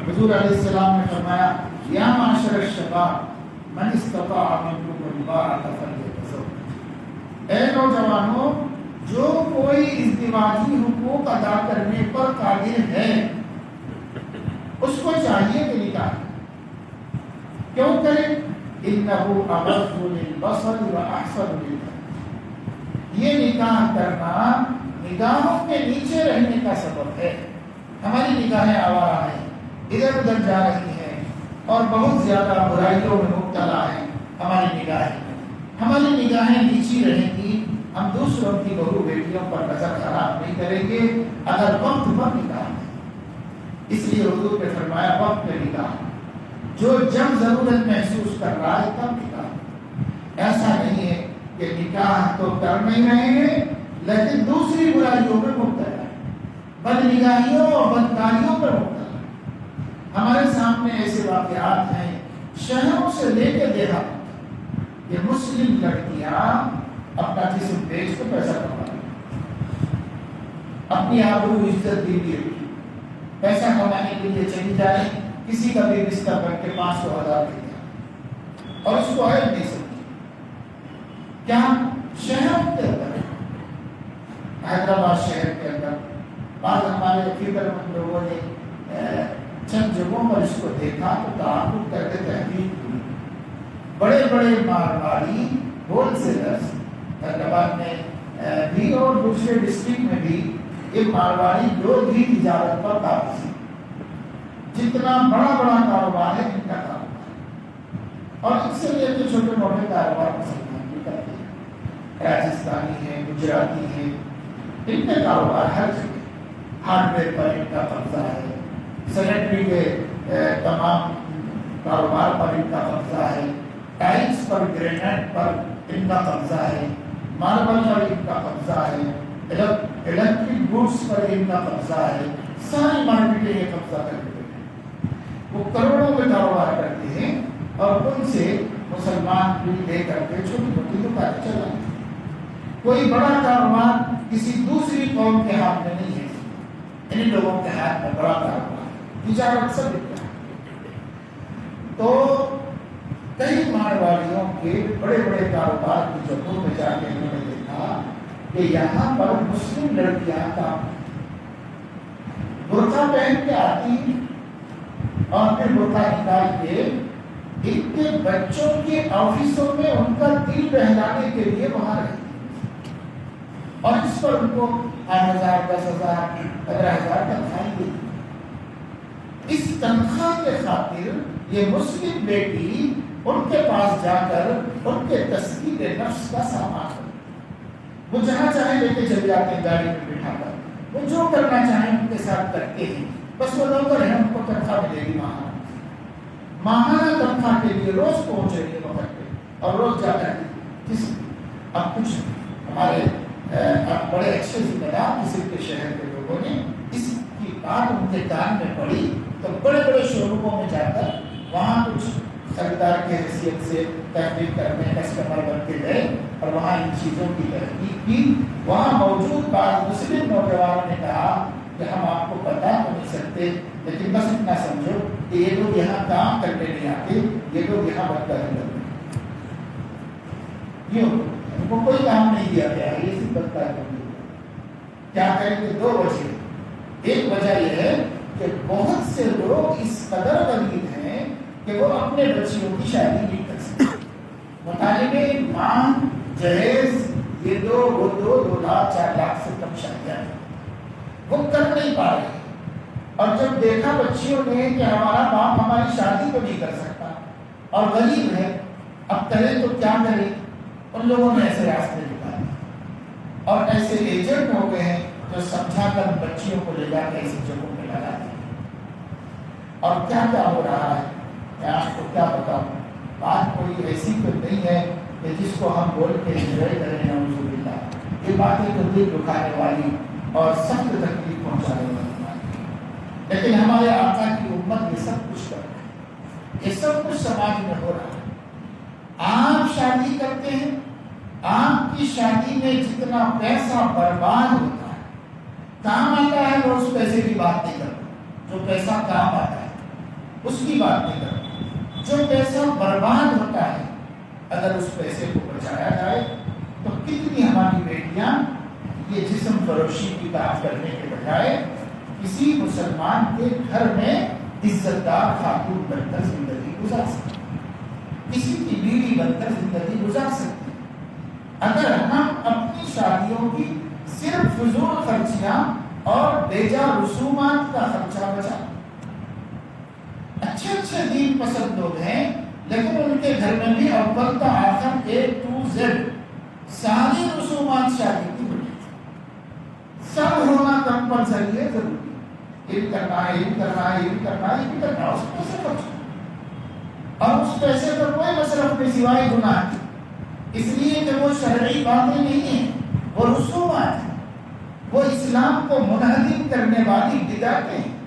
حضور علیہ السلام نے فرمایا یا معاشر الشباب من استطاع منکم الباءۃ فلیتزوج، اے نوجوانوں جو کوئی ازدواجی حقوق ادا کرنے پر قادر ہے اس کو چاہیے کہ نکاح کیوں کرے؟ انہ اغض للبصر واحسن للفرج، یہ نکاح کرنا نگاہوں کے نیچے رہنے کا سبب ہے۔ ہماری نگاہیں آوارہ ہیں، ادھر ادھر جا رہی ہیں اور بہت زیادہ برائیوں میں مبتلا ہیں۔ ہماری نگاہیں نیچی رہیں گی، ہم دوسروں کی بہو بیٹیوں پر نظر خراب نہیں کریں گے اگر وقت پر نکاح ہے۔ اس لیے حضور نے فرمایا وقت پہ نکاح، جو جب ضرورت محسوس کر رہا ہے تب نکاح۔ ایسا نہیں ہے کہ نکاح تو کر نہیں رہے ہیں لیکن دوسری برائیوں میں مبتلا ہے، بد نگاہیوں اور بدکاریوں پر مبتلا ہے۔ ہمارے سامنے ایسے واقعات ہیں شہروں سے لے کے دیہات، یہ مسلم لڑکیاں اپنا جسم بیچ کے پیسہ کما رہی ہیں، اپنی آبرو عزت دی ہوئی پیسہ کمانے کے لیے چلی جائیں، کسی کا بھی رشتہ کر کے 500,000 دے دیا اور اس کو عیب نہیں سمجھی۔ کیا شہروں کے اندر، حیدرآباد شہر کے اندر بعض ہمارے فکر مند لوگوں نے چند جگہوں پر اس کو دیکھا تو تعاقب کر کے تحقیق ہوئی۔ بڑے بڑے مارواڑی ہول سیلرز حیدرآباد میں بھی اور دوسرے ڈسٹرکٹ میں بھی یہ مارواڑی لوگ ہی تجارت پر قابض ہیں۔ جتنا بڑا بڑا کاروبار ہے ان کا کاروبار ہے، اور ان سے لے کے چھوٹے موٹے کاروبار مسلمان بھی کرتے ہیں، راجستھانی ہیں، گجراتی ہیں، ان کے کاروبار ہر جگہ۔ ہارڈ ویئر پر ان کا قبضہ ہے، سینیٹری کے تمام کاروبار پر ان کا قبضہ ہے، ٹائلس پر، گرینائٹ پر ان کا قبضہ ہے، ماربل پر ان کا قبضہ ہے، الیکٹرک گوڈس پر ان کا قبضہ ہے۔ ساری مارکیٹیں یہ قبضہ کر کے وہ کروڑوں میں کاروبار کرتے ہیں اور ان سے مسلمان بھی لے کر کے چھوٹی موٹی دکانیں چلاتے ہیں۔ کوئی بڑا کاروبار کسی دوسری قوم کے ہاتھ میں نہیں ہے، ان لوگوں کے ہاتھ میں بڑا کاروبار ہے، تجارت سب اتنا ہے۔ تو کئی مارواڑیوں کے بڑے بڑے کاروبار کی جگہوں میں جا کے انہوں نے دیکھا کہ یہاں پر مسلم لڑکیاں کا برقع پہن کے آتی اور پھر برقع نکال کے ان کے بچوں کے آفسوں میں ان کا دل بہلانے کے لیے وہاں رہتی اور اس پر ان کو 8,000 10,000 15,000 تنخواہیں دی۔ اس تنخواہ کے خاطر یہ مسلم بیٹی ان کے پاس جا کر ان کے تسکین نفس کا سامان کرو. وہ جہاں چاہیں لے کے چل جاتے ہیں گاڑی میں بٹھا کر, وہ جو کرنا چاہیں ان کے ساتھ کرتے ہیں. بس وہ نوکر ہیں, ان کو تنخواہ ملے گی ماہانہ تنخواہ کے لیے روز پہنچے گی وقت پہ اور روز جا کر اب کچھ ہمارے بڑے اچھے ذمہ دار کسی کے شہر کے لوگوں نے اس کی بات ان کے کان میں پڑی تو بڑے بڑے شو روموں میں جا کر وہاں کچھ خریدار کی حیثیت سے تحقیق کرنے کسٹمر بن کے گئے اور وہاں ان چیزوں کی تحقیق کی. وہاں موجود بعض مسلم نوجوانوں نے کہا کہ ہم آپ کو بتا تو نہیں سکتے, لیکن بس اتنا سمجھو کہ یہ لوگ یہاں کام کرنے نہیں آتے, یہ لوگ یہاں بدکاری کرتے ہیں. کیوں؟ ان کو کوئی کام نہیں دیا گیا ہے, یہ صرف بدکاری کرتے ہیں. کیا کریں گے؟ دو وجہ. ایک وجہ یہ ہے کہ بہت سے لوگ اس قدر غریب ہیں کہ وہ اپنے بچیوں کی شادی نہیں کر سکتے. مطالبے ماں جہیز یہ دو لاکھ 4 لاکھ سے کم شادیاں ہیں, وہ کر نہیں پا رہے. اور جب دیکھا بچیوں نے کہ ہمارا باپ ہماری شادی کو نہیں کر سکتا اور غریب ہے, اب کرے تو کیا کرے, ان لوگوں نے ایسے راستے نکالے اور ایسے ایجنٹ ہو گئے ہیں جو سمجھا کر بچیوں کو لے جا کے ایسی جگہوں پہ لگا دیں. اور کیا کیا ہو رہا ہے میں آپ کو کیا بتاؤں. بات کوئی ایسی تو نہیں ہے کہ جس کو ہم بول کے انجوائے کریں. نعوذ باللہ, یہ باتیں تو دل دکھانے والی اور سخت تکلیف پہنچانے والی. لیکن ہمارے آقا کی امت یہ سب کچھ کر رہا ہے, یہ سب کچھ سماج میں ہو رہا ہے. آپ شادی کرتے ہیں, آپ کی شادی میں جتنا پیسہ برباد ہوتا ہے, کام آتا ہے, وہ اس پیسے کی بات نہیں کرتا. جو پیسہ کام آتا ہے اس کی بات نہیں کرتا. جو پیسہ برباد ہوتا ہے, اگر اس پیسے کو بچایا جائے تو کتنی ہماری بیٹیاں یہ جسم فروشی کی کام کرنے کے بجائے کسی مسلمان کے گھر میں عزت دار خاتون بن کر زندگی گزار سکتی, کسی کی بیوی بن کر زندگی گزار سکتی. اگر ہم اپنی شادیوں کی صرف فضول خرچیاں اور بیجا رسومات کا خرچہ بچا. اچھے اچھے دین پسند لوگ ہیں, لیکن ان کے گھر میں بھی اول تا آخر A to Z ساری رسومات شادی کی بنی, سب ہونا کمپلسری ہے, ضروری. یہ بھی کرنا ہے, یہ بھی کرنا ہے, یہ بھی کرنا ہے, یہ بھی کرنا ہے, اس پیسے خرچ اور اس پیسے پر کوئی مصرف نہیں سوائے گناہ کی. اس لیے کہ وہ شرعی باتیں نہیں ہیں, وہ رسومات ہیں, وہ اسلام کو منہدم کرنے والی بدعتیں ہیں.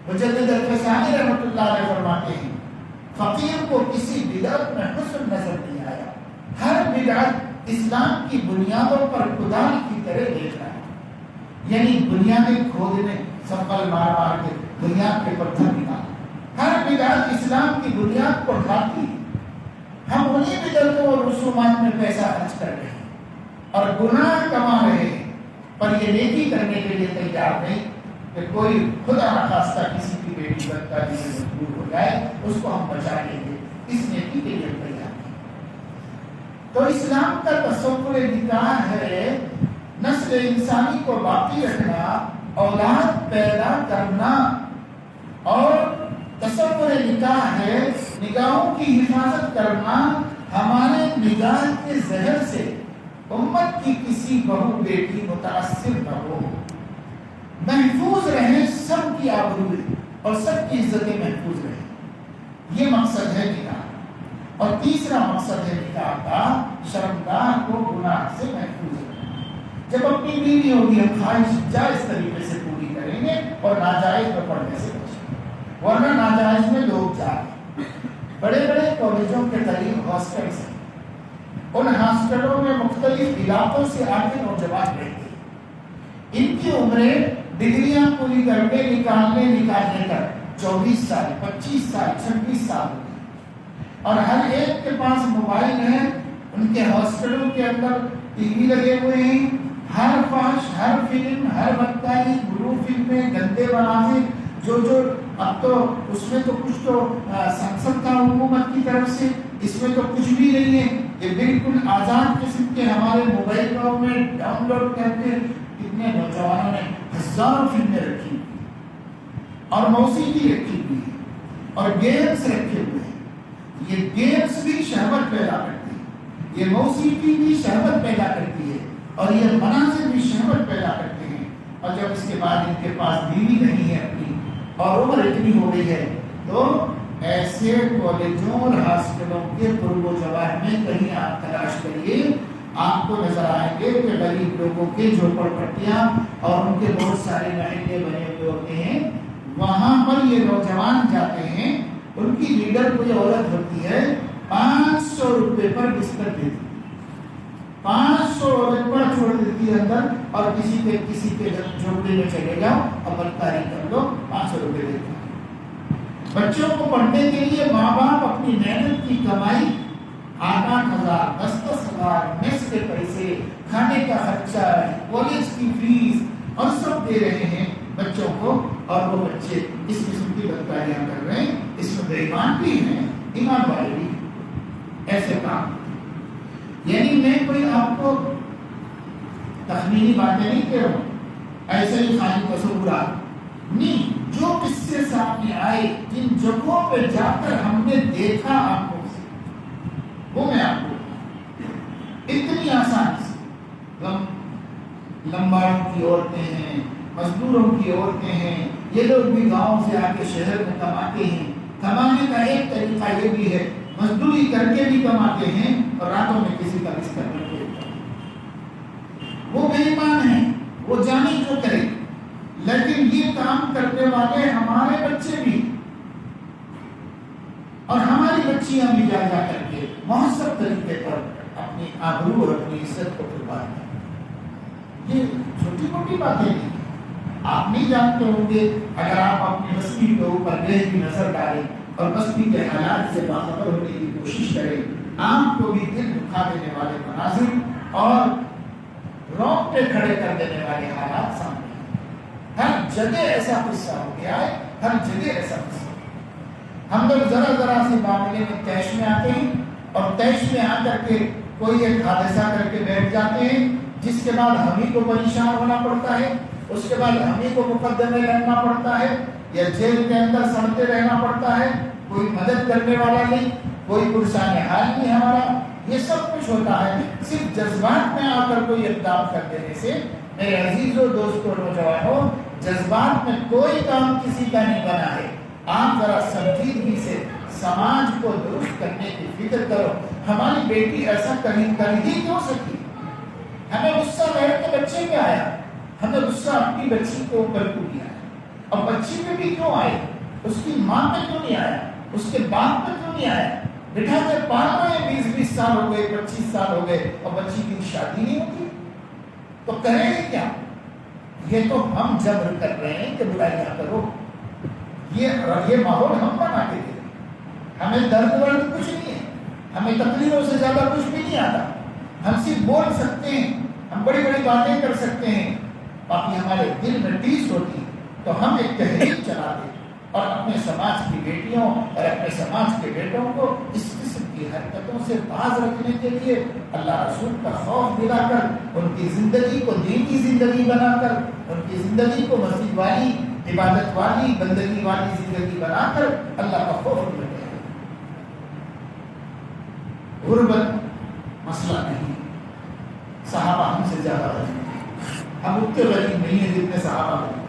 مجدد الفسانی رحمۃ اللہ علیہ فرماتے ہیں فقیر کو کسی بدعت میں حسن نظر نہیں آیا, ہر بدعت اسلام کی بنیادوں پر کدال کی طرح دیکھ رہا ہے. یعنی بنیادیں کھودنے, سفل مار مار کے بنیاد کے پتھر نکالنا. ہر بدعت اسلام کی بنیاد کو ڈھاتی. ہم انہیں بدعتوں اور رسومات میں پیسہ خرچ کر رہے ہیں اور گناہ کما رہے ہیں, پر یہ نیکی کرنے کے لیے تیار نہیں کہ کوئی خدا نخواستہ کسی کی بیٹی بدکاری سے مجبور ہو جائے, اس کو ہم بچا لیں گے, اس نیکی کے لیے تیار نہیں. تو اسلام کا تصور نکاح ہے نسل انسانی کو باقی رکھنا, اولاد پیدا کرنا, اور تصور نکاح ہے نگاہوں کی حفاظت کرنا. ہمارے نگاہ کے زہر سے امت کی کسی بہو بیٹی متاثر نہ ہو, محفوظ رہیں, سب کی آبرو اور سب کی عزتیں محفوظ رہیں. یہ مقصد ہے نکاح. اور تیسرا مقصد ہے نکاح کا شرمگاہ کو گناہ سے محفوظ رکھنا. جب اپنی بیوی ہوگی ہم خواہش جائز طریقے سے پوری کریں گے اور ناجائز میں پڑھنے سے بچیں گے, ورنہ ناجائز میں لوگ جا رہے ہیں. بڑے بڑے کالجوں کے قریب ہاسٹلس ہیں, ان ہاسٹلوں میں مختلف علاقوں سے آگے نوجوان رہتے ہیں. ان کی عمریں ڈگریاں پوری کر کے نکالنے کر 24 سال 25 سال 26 سال ہوتی ہیں, اور ہر ایک کے پاس موبائل ہے. ان کے ہاسٹلوں کے اندر ٹی وی لگے ہوئے ہیں, ہر فحش, ہر فلم, ہر بدکاری, بلو فلمیں, گندے بنانے, جو اب تو اس میں تو کچھ تو سنسد تھا حکومت کی طرف سے, اس میں تو کچھ بھی نہیں ہے. یہ بالکل آزاد قسم کے ہمارے موبائل میں ڈاؤن لوڈ کر کے کتنے نوجوانوں نے ہزاروں فلمیں رکھی اور موسیقی رکھی ہوئی ہے اور گیمس رکھے ہوئے ہیں. یہ گیمز بھی شہوت پیدا کرتی ہے، یہ موسیقی بھی شہوت پیدا کرتی ہے، اور یہ مناظر بھی شہوت پیدا کرتے ہیں۔ اور جب اس کے بعد ان کے پاس بیوی نہیں ہے اپنی اور عمر اتنی ہو گئی ہے، تو ایسے کالجوں اور ہاسپٹلوں کے پرو جواب میں کہیں آپ تلاش کریے، آپ کو نظر آئیں گے کہ غریب لوگوں کے جھوپڑ پٹیاں اور ان کے بہت سارے محلے بنے ہوئے ہوتے ہیں، وہاں پر یہ نوجوان جاتے ہیں، ان کی لیڈر کوئی عورت ہوتی ہے، 500 روپے پر بستر دیتی ہے، 500 عورت پر چھوڑ دیتی ہے اندر، اور کسی کے جھوپڑے میں چلے جاؤ اور بدکاری کر لو، 500 روپے دیتے ہیں۔ بچوں کو پڑھنے کے لیے ماں باپ اپنی محنت کی کمائی 8,000 10,000 میس کے پیسے، کھانے کا خرچہ، کالج کی فیس اور سب دے رہے ہیں بچوں کو، اور وہ بچے اس قسم کی بدکاریاں کر رہے ہیں۔ اس میں بے ایمان بھی ہیں، ایمان والے بھی ایسے کام۔ یعنی میں کوئی آپ کو تخمینی باتیں نہیں کہہ رہا ہوں، ایسے ہی خالی تصورات نہیں، جو قصے سامنے آئے، جن جگہوں پہ جا کر ہم نے دیکھا آنکھوں سے، وہ میں آپ کو اتنی آسان سے، لمباڑوں کی عورتیں ہیں، مزدوروں کی عورتیں ہیں، یہ لوگ بھی گاؤں سے آ کے شہر میں کماتے ہیں۔ کمانے کا ایک طریقہ یہ بھی ہے، مزدوری کر کے بھی کماتے ہیں اور راتوں میں کسی کا بستر میں دیتے ہیں۔ وہ بے ایمان ہیں، وہ جانے جو کرے، لیکن یہ کام کرنے والے ہمارے بچے بھی اور ہماری بچیاں بھی جا جا کر کے مہذب طریقے پر اپنی آبرو اور اپنی عزت کو قربان کرتے ہیں۔ یہ چھوٹی موٹی باتیں نہیں، آپ نہیں جانتے ہوں گے۔ اگر آپ اپنی بستی کے اوپر گہری نظر ڈالیں اور بستی کے حالات سے باخبر ہونے کی کوشش کریں، آپ کو بھی دل دکھا دینے والے مناظر اور رونگٹے کھڑے کر دینے والے حالات سامنے ہیں۔ ہر جگہ ایسا قصہ ہو گیا ہے، ہر جگہ ایسا قصہ۔ ہم لوگ ذرا ذرا سے معاملے میں طیش میں آتے ہیں، اور طیش میں آ کر کے کوئی ایک حادثہ کر کے بیٹھ جاتے ہیں، جس کے بعد ہم ہی کو پریشان ہونا پڑتا ہے، اس کے بعد ہم ہی کو مقدمے لڑنا پڑتا ہے، یا جیل کے اندر سڑتے رہنا پڑتا ہے، کوئی مدد کرنے والا نہیں، کوئی پرسان حال نہیں ہمارا۔ یہ سب کچھ ہوتا ہے صرف جذبات میں آ کر کوئی اقدام کر دینے سے۔ میرے عزیزوں، دوستوں، نوجوانوں، جذبات میں کوئی کام کسی کا نہیں بنا ہے۔ آپ ذرا سنجیدگی سے سماج کو درست کرنے کی فکر کرو۔ ہماری بیٹی ایسا کر ہی کیوں سکی؟ ہمیں غصہ غیر کے بچے پہ آیا، ہمیں غصہ اپنی بچی کے اوپر کیوں نہیں آیا؟ اور بچی پہ بھی کیوں آئے؟ اس کی ماں پہ کیوں نہیں آیا؟ اس کے باپ پہ کیوں نہیں آیا؟ بٹھا کے پال رہے ہیں، 20 سال ہو گئے، 25 سال ہو گئے، اور بچی کی شادی نہیں ہوتی، تو کریں گے کیا؟ یہ تو ہم جبر کر رہے ہیں کہ برائیاں کرو، یہ ماحول ہم بنا کے دے رہے ہیں۔ ہمیں درد ورد کچھ نہیں ہے، ہمیں تقریروں سے زیادہ کچھ بھی نہیں آتا، ہم صرف بول سکتے ہیں، ہم بڑی بڑی باتیں کر سکتے ہیں، باقی ہمارے دل میں ٹیس ہوتی ہے تو ہم ایک تحریک چلاتے ہیں، اور اپنے سماج کی بیٹیوں اور اپنے سماج کے بیٹوں کو اس قسم کی حرکتوں سے باز رکھنے کے لیے اللہ رسول کا خوف دلا کر، ان کی زندگی کو دین کی زندگی بنا کر، ان کی زندگی کو مسجد والی، عبادت والی، بندگی والی زندگی بنا کر اللہ کا خوف دلاتے ہیں۔ غربت مسئلہ نہیں، صحابہ ہم سے زیادہ غریب ہیں، ہم اتنے غریب نہیں ہیں جتنے صحابہ ہیں،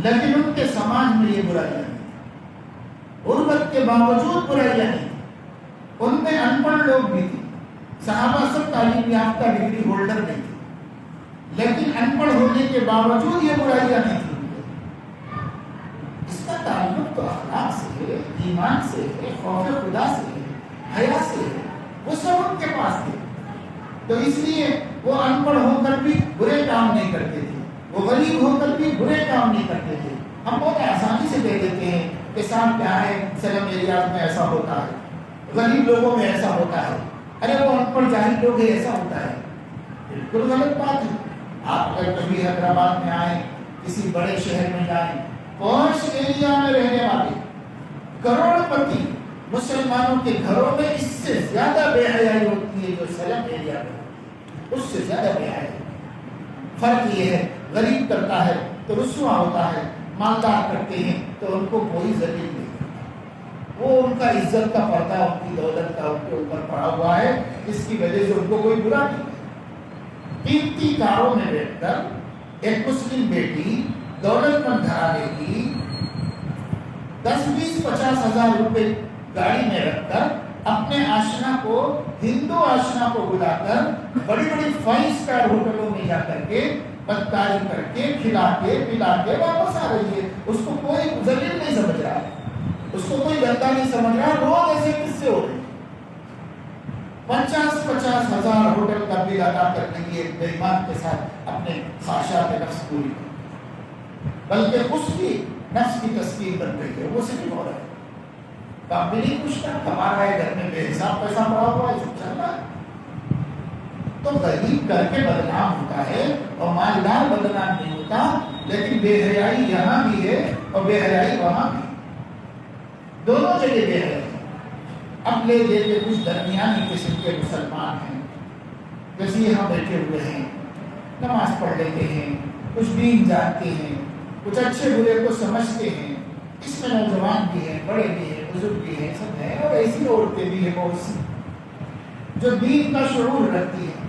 لیکن ان کے سماج میں یہ برائیاں نہیں، غربت کے باوجود برائیاں نہیں، ان میں ان پڑھ لوگ بھی تھے، صحابہ سب تعلیم یافتہ ڈگری ہولڈر نہیں تھے، لیکن ان پڑھ ہونے کے باوجود یہ برائیاں نہیں تھیں۔ اس کا تعلق تو اخلاق سے ہے، ایمان سے ہے، خوف خدا سے ہے، حیا سے ہے، وہ سب ان کے پاس تھے، تو اس لیے وہ ان پڑھ ہو کر بھی برے کام نہیں کرتے تھے، وہ غریب ہو کر بھی برے کام نہیں کرتے تھے۔ ہم بہت آسانی سے دے دیتے ہیں کہ صاحب کیا ہے، سلم ایریاز میں ایسا ہوتا ہے، غریب لوگوں میں ایسا ہوتا ہے، ارے وہ ان پڑھ جاہل لوگ ہیں ایسا ہوتا ہے۔ بالکل غلط بات ہے۔ آپ اگر کبھی حیدرآباد میں آئیں، کسی بڑے شہر میں جائیں، پوش ایریا میں رہنے والے کروڑ پتی مسلمانوں کے گھروں میں اس سے زیادہ بے حیائی ہوتی ہے جو سلم ایریا میں، اس سے زیادہ بے حیائی۔ فرق یہ ہے، غریب کرتا ہے تو رسوا ہوتا ہے، مالدار کرتے ہیں تو ان کو کوئی ذلیل نہیں کرتا۔ وہ ان کا عزت کا پردہ ان کی دولت کا ان کے اوپر پڑا ہوا ہے، اس کی وجہ سے ان کو کوئی برا نہیں ہے۔ قیمتی کاروں میں بیٹھ کر ایک مسلم بیٹی دولت مند گھرانے کی 10-20-50 ہزار روپے گاڑی میں رکھ کر اپنے آشنا کو، ہندو آشنا کو بلا کر بڑی بڑی 5 اسٹار ہوٹلوں میں جا کر کے بدکاری کر کے کھلا کے پلا کے واپس آ رہی ہے۔ اس کو کوئی ذلیل نہیں سمجھ رہا ہے، اس کو کوئی گندا نہیں سمجھ رہا۔ روز ایسے کس سے ہو رہے 50-50 ہزار ہوٹل کا بل ادا کرنے کی ایک بےایمان کے ساتھ اپنے خواہشات نفس پوری، بلکہ اس کی نفس کی تسکین بن رہی ہے، وہ صرف ہو رہا ہے۔ کام بھی نہیں کچھ کا ہمارا ہے، گھر میں بے حساب پیسہ پڑا ہوا ہے، سب چل رہا ہے۔ تو غریب کر کے بدنام ہوتا ہے اور مالدار بدنام نہیں ہوتا، لیکن بے حیائی یہاں بھی ہے اور بے حیائی وہاں بھی، دونوں جگہ بے حیائی۔ اب لے دے کے کچھ درمیانی قسم کے مسلمان ہیں، جیسے یہاں بیٹھے ہوئے ہیں، نماز پڑھ لیتے ہیں، کچھ دین جانتے ہیں، کچھ اچھے برے کو سمجھتے ہیں، اس میں نوجوان بھی ہیں، بڑے بھی ہیں، بزرگ بھی ہیں، سب ہیں، اور ایسی عورتیں بھی ہیں بہت سی جو دین کا شعور رکھتی ہے۔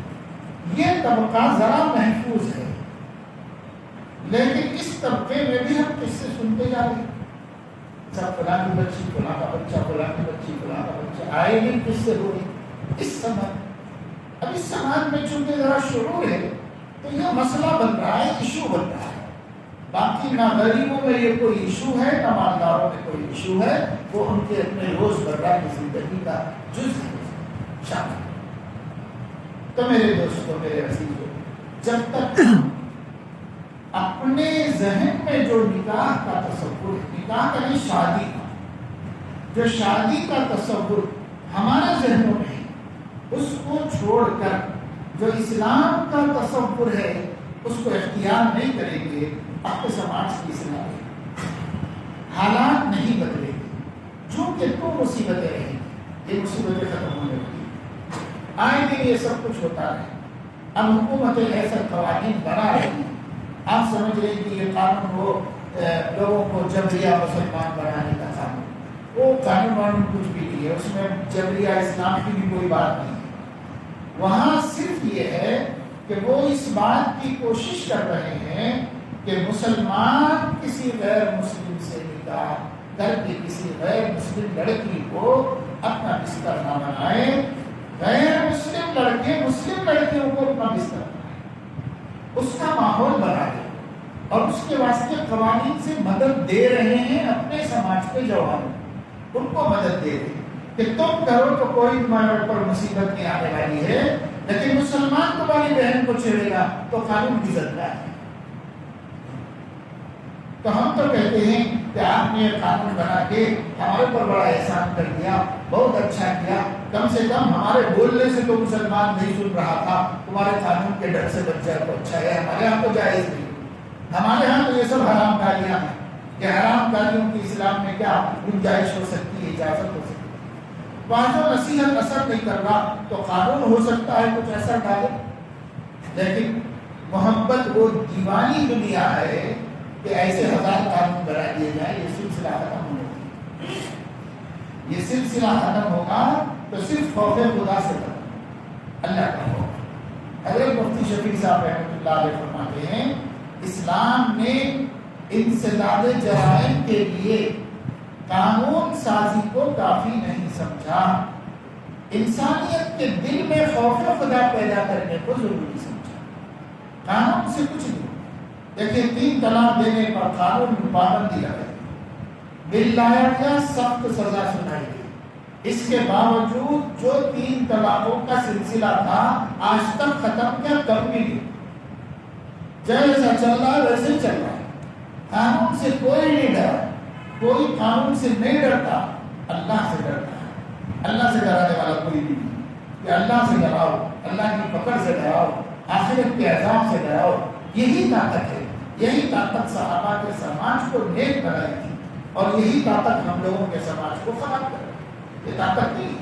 یہ طبقہ ذرا محفوظ ہے، لیکن اس طبقے میں بھی ہم کس سے سنتے جا رہے ہیں، سب فلاں کی بچی، فلاں کا بچہ، فلاں کی بچی، فلاں کا بچہ، آئے دن کس سے ہو رہی اس سماج۔ اب اس سماج میں چونکہ ذرا شعور ہے تو یہ مسئلہ بن رہا ہے، ایشو بن رہا ہے۔ باقی نہ غریبوں میں یہ کوئی ایشو ہے، نہ مالداروں میں کوئی ایشو ہے، وہ ان کے اپنے روز مرہ کی زندگی کا جز ہے، شامل۔ تو میرے دوستوں، میرے عزیزوں، جب تک اپنے ذہن میں جو نکاح کا تصور، نکاح کا نہیں شادی کا، جو شادی کا تصور ہمارے ذہنوں میں ہے، اس کو چھوڑ کر جو اسلام کا تصور ہے اس کو اختیار نہیں کریں گے، آپ کے سماج کی اصلاح ہے، حالات نہیں بدلیں گے، چونکہ تو مصیبتیں رہیں گی، یہ مصیبتیں ختم ہونے لگیں۔ آئے دن یہ سب کچھ ہوتا ہے، اب حکومتیں ایسا قوانین بنا رہی ہیں، آپ سمجھ رہے ہیں کہ یہ قانون وہ لوگوں کو جبریہ مسلمان بنانے کا قانون، وہ قانون کچھ بھی نہیں ہے، اس میں جبریہ اسلام کی بھی کوئی بات نہیں ہے۔ وہاں صرف یہ ہے کہ وہ اس بات کی کوشش کر رہے ہیں کہ مسلمان کسی غیر مسلم سے نکاح کر کے کسی غیر مسلم لڑکی کو اپنا بستر نہ بنائے، غیر مسلم لڑکے مسلم لڑکیوں کو اپنا بستر بنائے، اس کا ماحول بنا دے، اور اس کے واسطے قوانین سے مدد دے رہے ہیں اپنے سماج کے جوانوں، ان کو مدد دے رہے ہیں کہ تم کرو تو کوئی تمہارے اوپر مصیبت نہیں آنے والی ہے، لیکن مسلمان تمہاری بہن کو چھیڑے گا تو قانون کی ضرورت ہے۔ تو ہم تو کہتے ہیں کہ آپ نے یہ قانون بنا کے ہمارے اوپر بڑا احسان کر دیا، بہت اچھا کیا، کم سے کم ہمارے بولنے سے تو مسلمان نہیں سن رہا تھا، تمہارے قانون کے ڈر سے بچ جائے تو اچھا ہے، ہمارے یہاں تو جائز نہیں، ہمارے ہاں تو یہ سب حرام کاریاں ہیں، کہ حرام کاریوں کی اسلام میں کیا گنجائش ہو سکتی ہے، اجازت ہو سکتی ہے۔ وہاں جو نصیحت اثر نہیں کر رہا تو قانون ہو سکتا ہے کچھ ایسا ڈالے، لیکن محبت وہ دیوانی دنیا ہے کہ ایسے ہزار قانون بنا دیے جائیں، یہ سلسلہ ختم ہوگا، یہ سلسلہ ختم ہوگا تو صرف خوف خدا سے ختم، اللہ کا خوف۔ حضرت مفتی شفیع صاحب رحمۃ اللہ علیہ فرماتے ہیں اسلام نے انسداد جرائم کے لیے قانون سازی کو کافی نہیں سمجھا، انسانیت کے دل میں خوف خدا پیدا کرنے کو ضروری سمجھا، قانون سے کچھ نہیں۔ دیکھیں 3 طلاق دینے پر قانون میں پابندی لگائی، بل لایا گیا، سخت سزا سنائی گئی، اس کے باوجود جو 3 طلاقوں کا سلسلہ تھا آج تک ختم کیا کم بھی نہیں، جیسا چل رہا ہے ویسے چل رہا ہے، قانون سے کوئی نہیں ڈرا، کوئی قانون سے نہیں ڈرتا، اللہ سے ڈرتا ہے، اللہ سے ڈرانے والا کوئی بھی نہیں، کہ اللہ سے ڈراؤ، اللہ کی پکڑ سے ڈراؤ، آخرت کے عذاب سے ڈراؤ، یہی طاقت ہے، یہی طاقت صحابہ کے سماج کو نیک بنائی تھی، اور یہی طاقت ہم لوگوں کے سماج کو خراب کر رہی ہے، یہ طاقت نہیں،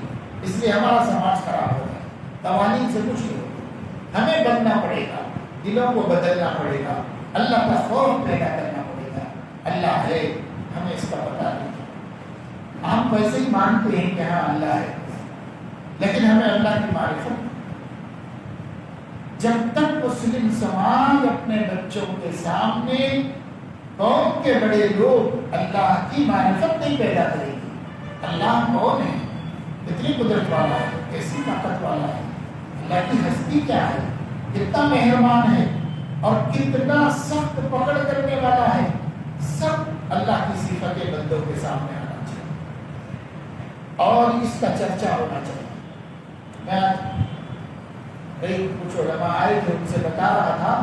اس لیے ہمارا سماج خراب ہو رہا ہے، قوانین سے کچھ نہیں ہوتا، ہمیں بننا پڑے گا، دلوں کو بدلنا پڑے گا، اللہ کا خوف پیدا کرنا پڑے گا، اللہ ہے، ہمیں اس کا پتہ نہیں، ہم ویسے ہی مانتے ہیں کہ ہاں اللہ ہے، لیکن ہمیں اللہ کی معرفت، جب تک مسلم سماج اپنے بچوں کے سامنے قوم کے بڑے لوگ اللہ کی معرفت نہیں پیدا کرے گی، اللہ کون ہے، کتنی قدرت والا ہے، کیسی طاقت والا ہے، اللہ کی ہستی کیا ہے، کتنا مہربان ہے اور کتنا سخت پکڑ کرنے والا ہے، سب اللہ کی صفتیں بندوں کے سامنے آنا چاہیے اور اس کا چرچا ہونا چاہیے۔ میں کچھ علماء آئے تھے، ان سے بتا رہا تھا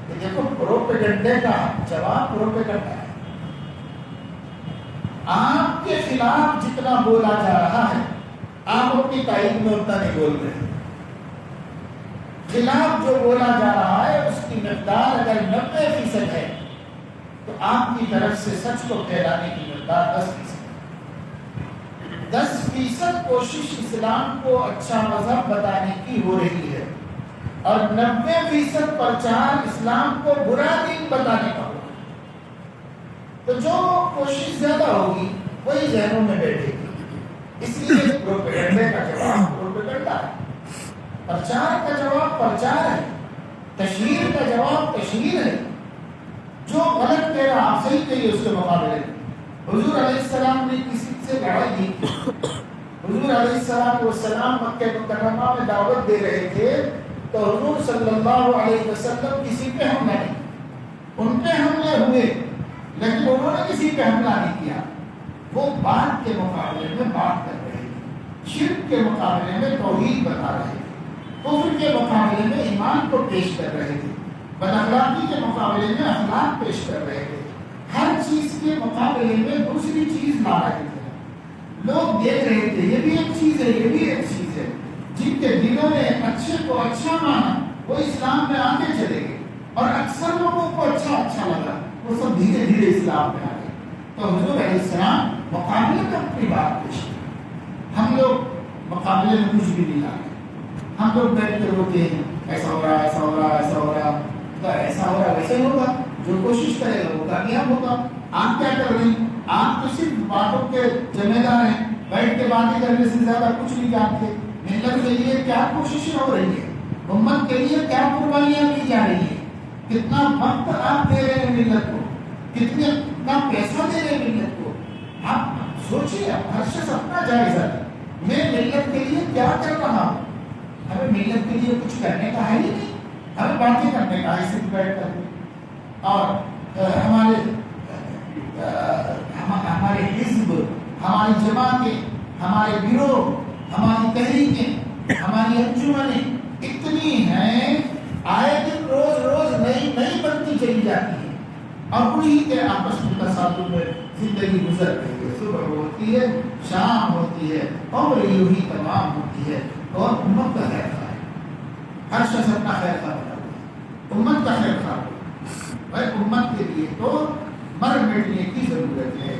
کہ دیکھو پروپیگنڈے کا جواب پروپیگنڈا ہے، آپ کے خلاف جتنا بولا جا رہا ہے آپ اپنی تائید میں اتنا نہیں بول رہے، خلاف جو بولا جا رہا ہے اس کی مقدار اگر 90% ہے تو آپ کی طرف سے سچ کو پھیلانے کی مقدار 10%۔ 10% کوشش اسلام کو اچھا مذہب بتانے کی ہو رہی ہے اور 90% پرچار اسلام کو برا دین بتانے کا ہوگا۔ تو جو کوشش زیادہ ہوگی وہی ذہنوں میں بیٹھے گی، اس لیے پروپیگنڈے کا جواب پروپیگنڈا ہے، پرچار کا جواب پرچار ہے، تشہیر کا جواب تشہیر ہے۔ جو غلط کہہ رہا آپ صحیح کہیے اس کے مقابلے میں۔ حضور علیہ السلام نے کسی سے لڑائی دی، حضور علیہ السلام مکہ مکرمہ میں دعوت دے رہے تھے تو حضور صلی اللہ علیہ وسلم کسی پہ حملہ نہیں، ان پہ حملے ہوئے لیکن انہوں نے کسی پہ حملہ نہیں کیا، وہ بات کے مقابلے میں بات کر رہے تھے، شرک کے مقابلے میں توحید بتا رہے تھے، کفر کے مقابلے میں ایمان کو پیش کر رہے تھے، بد اخلاقی کے مقابلے میں اخلاق پیش کر رہے تھے، ہر چیز کے مقابلے میں دوسری چیز لا رہے تھے۔ لوگ دیکھ رہے تھے یہ بھی ایک چیز ہے، یہ بھی ایک چیز ہے، جن کے دلوں نے اچھے کو اچھا مانا وہ اسلام میں آگے چلے گئے اور اکثر لوگوں کو اچھا لگا، وہ سب دھیرے دھیرے اسلام میں آ گئے۔ تو حضور علیہ السلام مقابلے میں اپنی بات پیش کی، ہم لوگ مقابلے میں کچھ بھی نہیں لاتے، ہم لوگ بیٹھ کر ہوتے ہیں ایسا ہو رہا ایسا ہو رہا ایسا ہو رہا، تو ایسا ہو رہا ویسے ہوگا، جو کوشش کرے گا وہ کامیاب ہوگا۔ آپ کیا کر رہے ہیں؟ آپ تو صرف باتوں کے ذمہ دار ہیں، بیٹھ کے باتیں کرنے سے زیادہ کچھ نہیں جانتے۔ ملت کے لیے کیا کوششیں ہو رہی ہیں، امت کے لیے کیا قربانیاں کی جا رہی ہیں، کتنا وقت آپ دے رہے ہیں ملت کو، کتنا پیسہ دے رہے ہیں ملت کو۔ آپ سوچیے، ہر شخص اپنا جائزہ لے، میں ملت کے لیے کیا کر رہا ہوں؟ ہمیں ملت کے لیے کچھ کرنے کا ہے ہی نہیں، ہمیں باتیں کرنے کا ہے صرف بیٹھ کر۔ اور ہمارے حزب، ہماری جماعتیں، ہمارے گروہ، ہماری تحریکیں، ہماری انجمنیں اتنی ہیں، آئے دن روز روز نئی بنتی چلی جاتی ہیں اور انہی کے آپس میں تصادم میں زندگی گزر رہی ہے۔ صبح ہوتی ہے، شام ہوتی ہے، عمر یوں ہی تمام ہوتی ہے اور امت کا خیر خواہ ہے، ہر شخص اپنا خیر خواہ بنا ہوا ہے، امت کا خیر خواہ ہے۔ بھائی امت کے لیے تو مر مٹنے کی ضرورت ہے،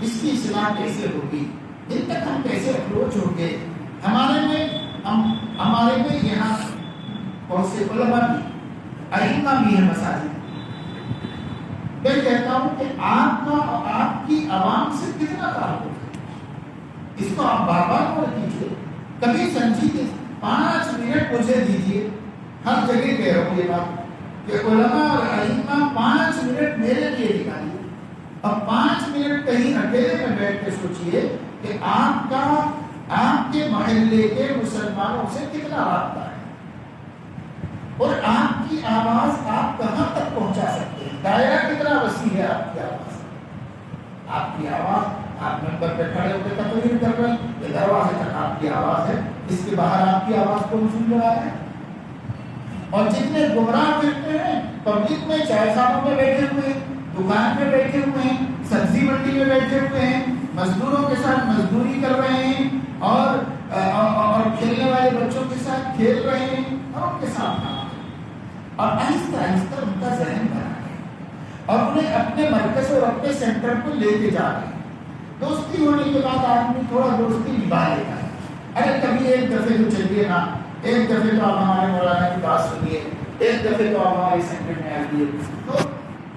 اس کی اصلاح کیسے ہوگی، ان تک ہم کیسے اپروچ ہوں گے؟ ہمارے میں یہاں بہت سے علماء بھی، ائمہ بھی ہیں مساجد۔ میں کہتا ہوں کہ آپ کا اور آپ کی عوام سے کتنا تعلق ہے، اس کو آپ بار بار غور کیجیے، کبھی سمجھیے، 5 منٹ مجھے دیجیے، ہر جگہ کہہ رہا ہوں یہ بات کہ علماء اور ائمہ 5 منٹ میرے لیے نکالیے اور 5 منٹ کہیں اکیلے میں بیٹھ کے سوچیے کہ آپ کا آپ کے محلے کے مسلمانوں سے کتنا رابطہ ہے اور آپ کی آواز آپ کہاں تک پہنچا سکتے ہیں، دائرہ کتنا وسیع ہے آپ کی آواز۔ آپ کی آواز، آپ ممبر پہ کھڑے ہو کے تقریر کر رہے ہیں، یہ دروازے تک آپ کی آواز ہے، اس کے باہر آپ کی آواز کون سن رہا ہے؟ اور جتنے گمراہ پھرتے ہیں پبلک میں، چائے خانوں میں بیٹھے ہوئے ہیں، دکان میں بیٹھے ہوئے ہیں، سبزی منڈی میں بیٹھے ہوئے ہیں، مزدوروں کے ساتھ مزدوری کر رہے ہیں اور کھیلنے والے بچوں کے ساتھ کھیل رہے ہیں اور ان کے ساتھ کام اور آہستہ آہستہ ان کا ذہن بنا ہے اور انہیں اپنے مرکز اور اپنے سینٹر کو لے کے جا رہے ہیں۔ دوستی ہونے کے بعد آدمی تھوڑا دوستی نبھا لیتا ہے، ارے کبھی ایک دفعہ تو چلیے نا، ایک دفعہ تو آپ ہمارے مولانا کی بات سنیے، ایک دفعہ تو آپ ہمارے سینٹر میں آئیے، تو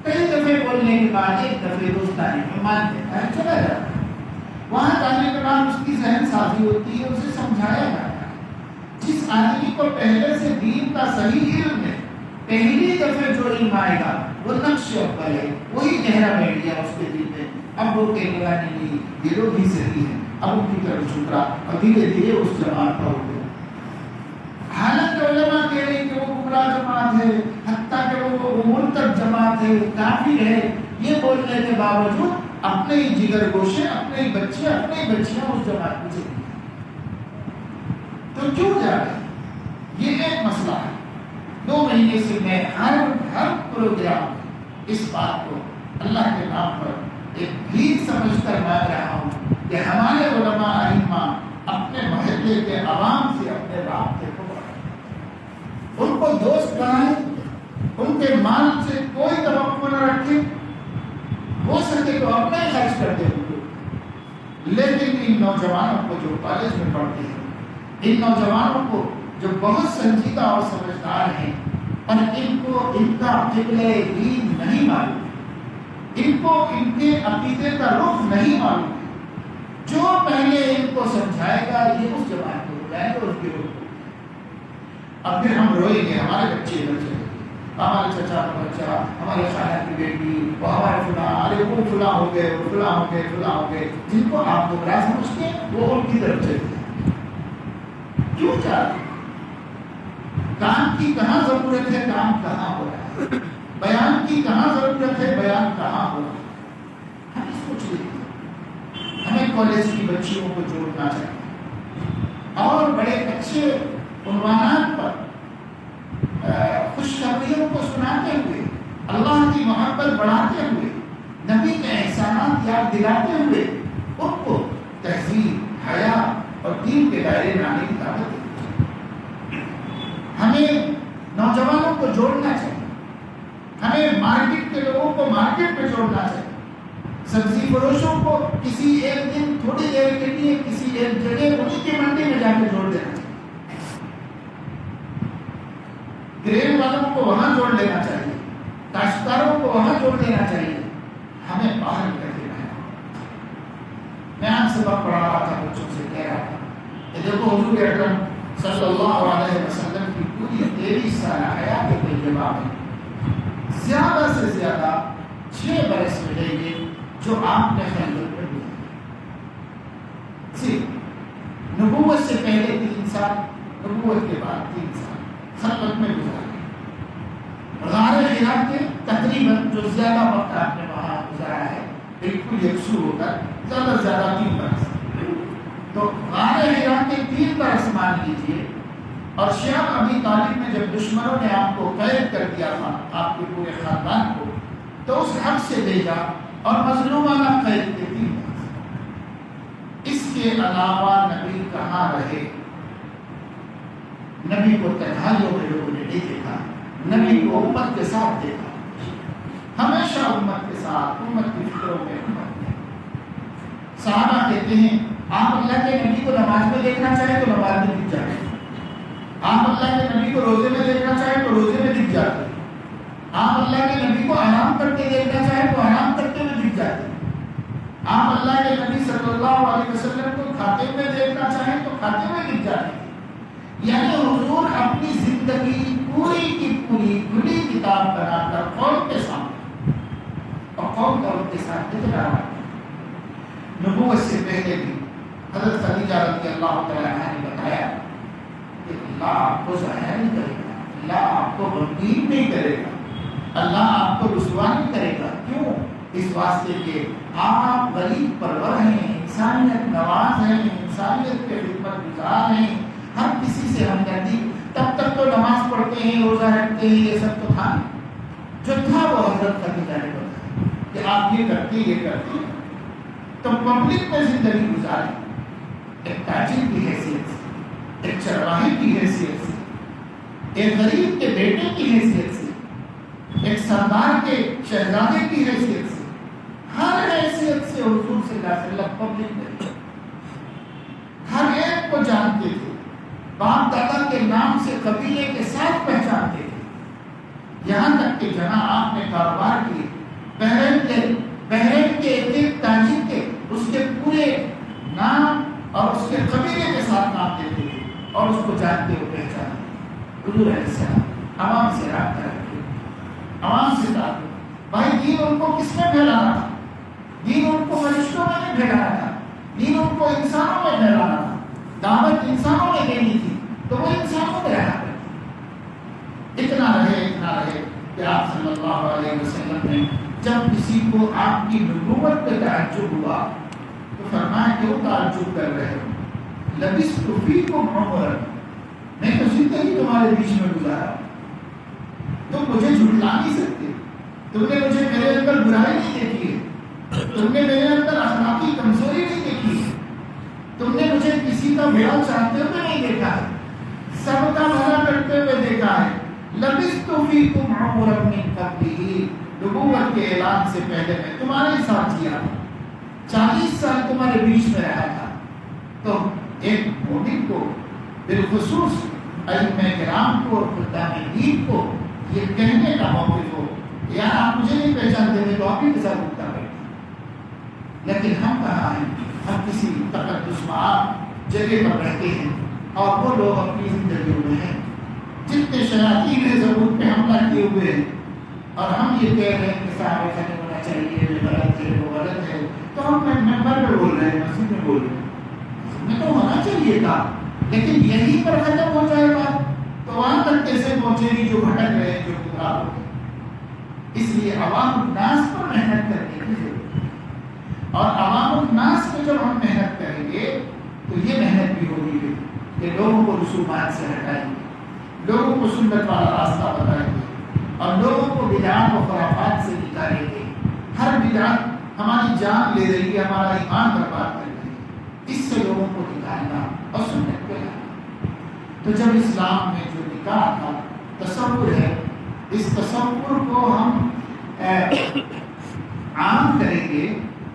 کئی دفعے بولنے کے بعد ایک دفعہ دوستانی میں مان لیتا ہے، چلا جاتا ہے۔ وہاں جانے کے بعد اس کی ذہن سازی ہوتی ہے، اسے سمجھایا جاتا ہے۔ جس آدمی کو پہلے سے دین کا صحیح علم ہے، پہلی دفعہ جو علم آئے گا وہ نقش اول ہے، وہی گہرا بیٹھ گیا اس کے دل میں، اب وہ کہنے لگا نہیں یہ لوگ ہی صحیح ہیں، اب ان کی طرف جھکا اور دھیرے دھیرے اس جماعت کا ہو گیا۔ حالانکہ علماء کہہ رہے ہیں کہ وہ گمراہ جماعت ہے، حتیٰ کہ وہ مرتد جماعت ہے، کافر ہے، یہ بولنے کے باوجود اپنے ہی جگر گوشے، اپنے ہی بچے، اپنے ہی بچیاں اس جماعت میں چلی گئی۔ تو کیوں جا رہے؟ یہ ایک مسئلہ ہے۔ 2 مہینے سے میں ہر پروگرام اس بات کو اللہ کے نام پر ایک بھیک سمجھ کر مانگ رہا ہوں کہ ہمارے علماء ائمہ اپنے محلے کے عوام سے اپنے رابطے کو بڑھائیں، ان کو دوست بنائیں، ان کے مال سے کوئی توقع نہ رکھیں، ہو سکے تو اپنا ہی خرچ کرتے ہوئے، لیکن ان نوجوانوں کو جو کالج میں پڑھتے ہیں، ان نوجوانوں کو جو بہت سنجیدہ اور سمجھدار ہیں اور ان کا قبلہ دین نہیں معلوم، ان کو ان کے عقیدے کا رخ نہیں معلوم، جو پہلے ان کو سمجھائے گا یہ اس جماعت کو ہو جائے گا، اس کے رخ۔ اب پھر ہم روئیں گے، ہمارے بچے ہمارے چچا کا بچہ، ہمارے خالہ کی بیٹی، وہ ہمارے فلاں، ارے وہ فلاں ہو گئے، وہ فلاں ہو گئے، فلاں ہو گئے، جن کو آپ گمراہ سمجھتے ہیں وہ ان کی طرف چلتے ہیں۔ کیوں چاہتے ہیں؟ کام کی کہاں ضرورت ہے، کام کہاں ہو رہا ہے، بیان کی کہاں ضرورت ہے، بیان کہاں ہو رہا ہے۔ ہم سوچ لیتے ہیں ہمیں کالج کی بچیوں کو جوڑنا چاہیے اور بڑے اچھے عنوانات پر خوشخبریوں کو سناتے ہوئے، اللہ کی محبت بڑھاتے ہوئے، نبی کے احسانات یاد دلاتے ہوئے ان کو تہذیب، حیا اور دین کے دائرے میں آنے کی دعوت دینی چاہیے۔ ہمیں نوجوانوں کو جوڑنا چاہیے، ہمیں مارکیٹ کے لوگوں کو مارکیٹ میں جوڑنا چاہیے، سبزی فروشوں کو کسی ایک دن تھوڑی دیر کے لیے کسی ایک جگہ انہیں کی منڈی میں جا کے جوڑ دینا چاہیے، کرین والوں کو وہاں جوڑ لینا چاہیے، کاشتکاروں کو وہاں جوڑ دینا چاہیے۔ ہمیں باہر کر دینا ہے۔ میں آج سبق پڑھا رہا تھا، بچوں سے کہہ رہا تھا کہ دیکھو حضور اکرم صلی اللہ علیہ وسلم کی پوری 23 سال حیات طیبہ میں زیادہ سے زیادہ 6 برس ملیں گے جو آپ نے خلوت میں گزارے، صرف نبوت سے پہلے 3 سال، نبوت کے بعد 3 سال خلوت میں گزارے۔ غار حرا کے تقریباً جو زیادہ وقت آپ نے وہاں گزارا ہے، بالکل یکسو ہو کر زیادہ سے زیادہ 3 برس، تو غار حرا کے 3 برس مان لیجیے۔ اور شیخ ابی طالب نے جب دشمنوں نے آپ کو قید کر دیا تھا، آپ کے پورے خاندان کو، تو اس حق سے بھیجا اور مظلومانہ قید کے 3 برس۔ اس کے علاوہ نبی کہاں رہے؟ نبی کو تنہائیوں میں لوگوں نے نہیں دیکھا، نبی کو امت کے ساتھ دیکھا، ہمیشہ امت کے ساتھ، امت کی فکروں میں امت میں۔ صحابہ کہتے ہیں آپ اللہ کے نبی کو نماز میں دیکھنا چاہیں تو نماز میں دکھ جاتے، آپ اللہ کے نبی کو روزے میں دیکھنا چاہیں تو روزے میں دکھ جاتے، آپ اللہ کے نبی کو آرام کرتے دیکھنا چاہیں تو آرام کرتے ہوئے دکھ جاتے، آپ اللہ کے نبی صلی اللہ علیہ وسلم کو کھاتے ہوئے دیکھنا چاہیں تو کھاتے ہوئے دکھ جاتے۔ یعنی حضور اپنی زندگی پوری کی پوری کھلی کتاب بنا کر قوم کے سامنے، اور قوم کا ان کے ساتھ دکھا رہا ہے۔ نبوت سے پہلے بھی حضرت خدیجہ رضی اللہ تعالیٰ عنہ نے بتایا کہ اللہ آپ کو ضائع نہیں کرے گا، اللہ آپ کو غمگین نہیں کرے گا، اللہ آپ کو رسوا نہیں کرے گا۔ کیوں؟ اس واسطے کہ آپ غریب پرور ہیں، انسانیت نواز ہیں، انسانیت کے خدمت گزار ہیں، ہر کسی سے ہمدردی۔ تب تک تو نماز پڑھتے ہیں، روزہ رکھتے ہیں، یہ سب تو تھا، جو تھا وہ حضرت خدیجہ نے بتایا کہ آپ یہ کرتے یہ کرتے، تو پبلک میں زندگی گزاریں، ایک تاجر کی حیثیت سے، ایک چرواہے کی حیثیت سے، ایک غریب کے بیٹے کی حیثیت سے، ایک سردار کے شہزادے کی حیثیت سے، ہر حیثیت سے حضور صلی اللہ علیہ وسلم پبلک میں ہر ایک کو جانتے تھے، باپ دادا کے نام سے قبیلے کے ساتھ پہچانتے تھے، یہاں تک کہ جہاں آپ نے کاروبار کیے، بحرین کے ایک تاجر کے اس کے پورے اور اس کو جانتے ہو پہچانا. حضور علیہ السلام عوام سے رابطہ رکھے, عوام سے تعلق. بھائی دین ان کو کس میں پھیلانا تھا؟ دین ان کو فرشتوں میں نہیں پھیلانا تھا, دین ان کو انسانوں میں پھیلانا تھا. دعوت انسانوں میں دینی تھی تو وہ انسانوں میں رہا کرتے. اتنا رہے کہ آپ صلی اللہ علیہ وسلم نے جب کسی کو آپ کی نبوت پہ تعجب ہوا تو فرمایا کیوں تعجب کر رہے ہو؟ لبثت فیکم عمرا, میں تو زندگی تمہارے بیچ میں گزارا, تم مجھے جھٹلا نہیں سکتے. تم نے مجھے میرے اندر برائی نہیں دیکھی ہے, تم نے میرے اندر اخلاقی کمزوری نہیں دیکھی ہے, تم نے مجھے کسی کا بھلا چاہتے ہوئے نہیں دیکھا ہے, سب کا بھلا کرتے ہوئے دیکھا ہے. لبثت فیکم عمرا من قبلہ, نبوت کے اعلان سے پہلے میں تمہارے ساتھ جیا, 40 سال تمہارے بیچ میں رہا تھا. تو ایک مومن کو بالخصوص ائمہ کرام کو اور خدام دین کو یہ کہنے کا موقف ہو یار آپ مجھے نہیں پہچانتے تھے تو آپ ہی کے ساتھ اٹھتا بیٹھے. لیکن ہم کہاں ہیں؟ ہم کسی تقدس معاف جگہ پر رہتے ہیں اور وہ لوگ اپنی زندگیوں میں ہیں جتنے شیاطین ضرور پہ حملہ کیے ہوئے ہیں, اور ہم یہ کہہ رہے ہیں کہ صحابہ کا نہیں ہونا چاہیے, یہ غلط ہے, وہ غلط ہے. تو ہم ممبر پہ بول رہے ہیں, مسجد میں بول رہے ہیں, میں تو ہونا چاہیے تھا. لیکن یہیں پر ختم ہو جائے گا تو وہاں تک کیسے پہنچے گی جو بھٹک رہے ہیں, جو گمراہ ہو گئے. اس لیے عوام الناس پر محنت کرنے کی ضرورت ہے, اور عوام الناس میں جب ہم محنت کریں گے تو یہ محنت بھی ہوگی کہ لوگوں کو رسومات سے ہٹائیں گے, لوگوں کو سنت والا راستہ بتائیں گے, اور لوگوں کو بدعات و خرافات سے نکالیں گے. ہر بدعت ہماری جان لے رہی ہے, ہمارا ایمان برباد کر رہی ہے. اس سے لوگوں کو نکالنا اور سنت پہ لانا. تو جب اسلام میں جو نکاح کا تصور ہے, اس تصور کو ہم عام کریں گے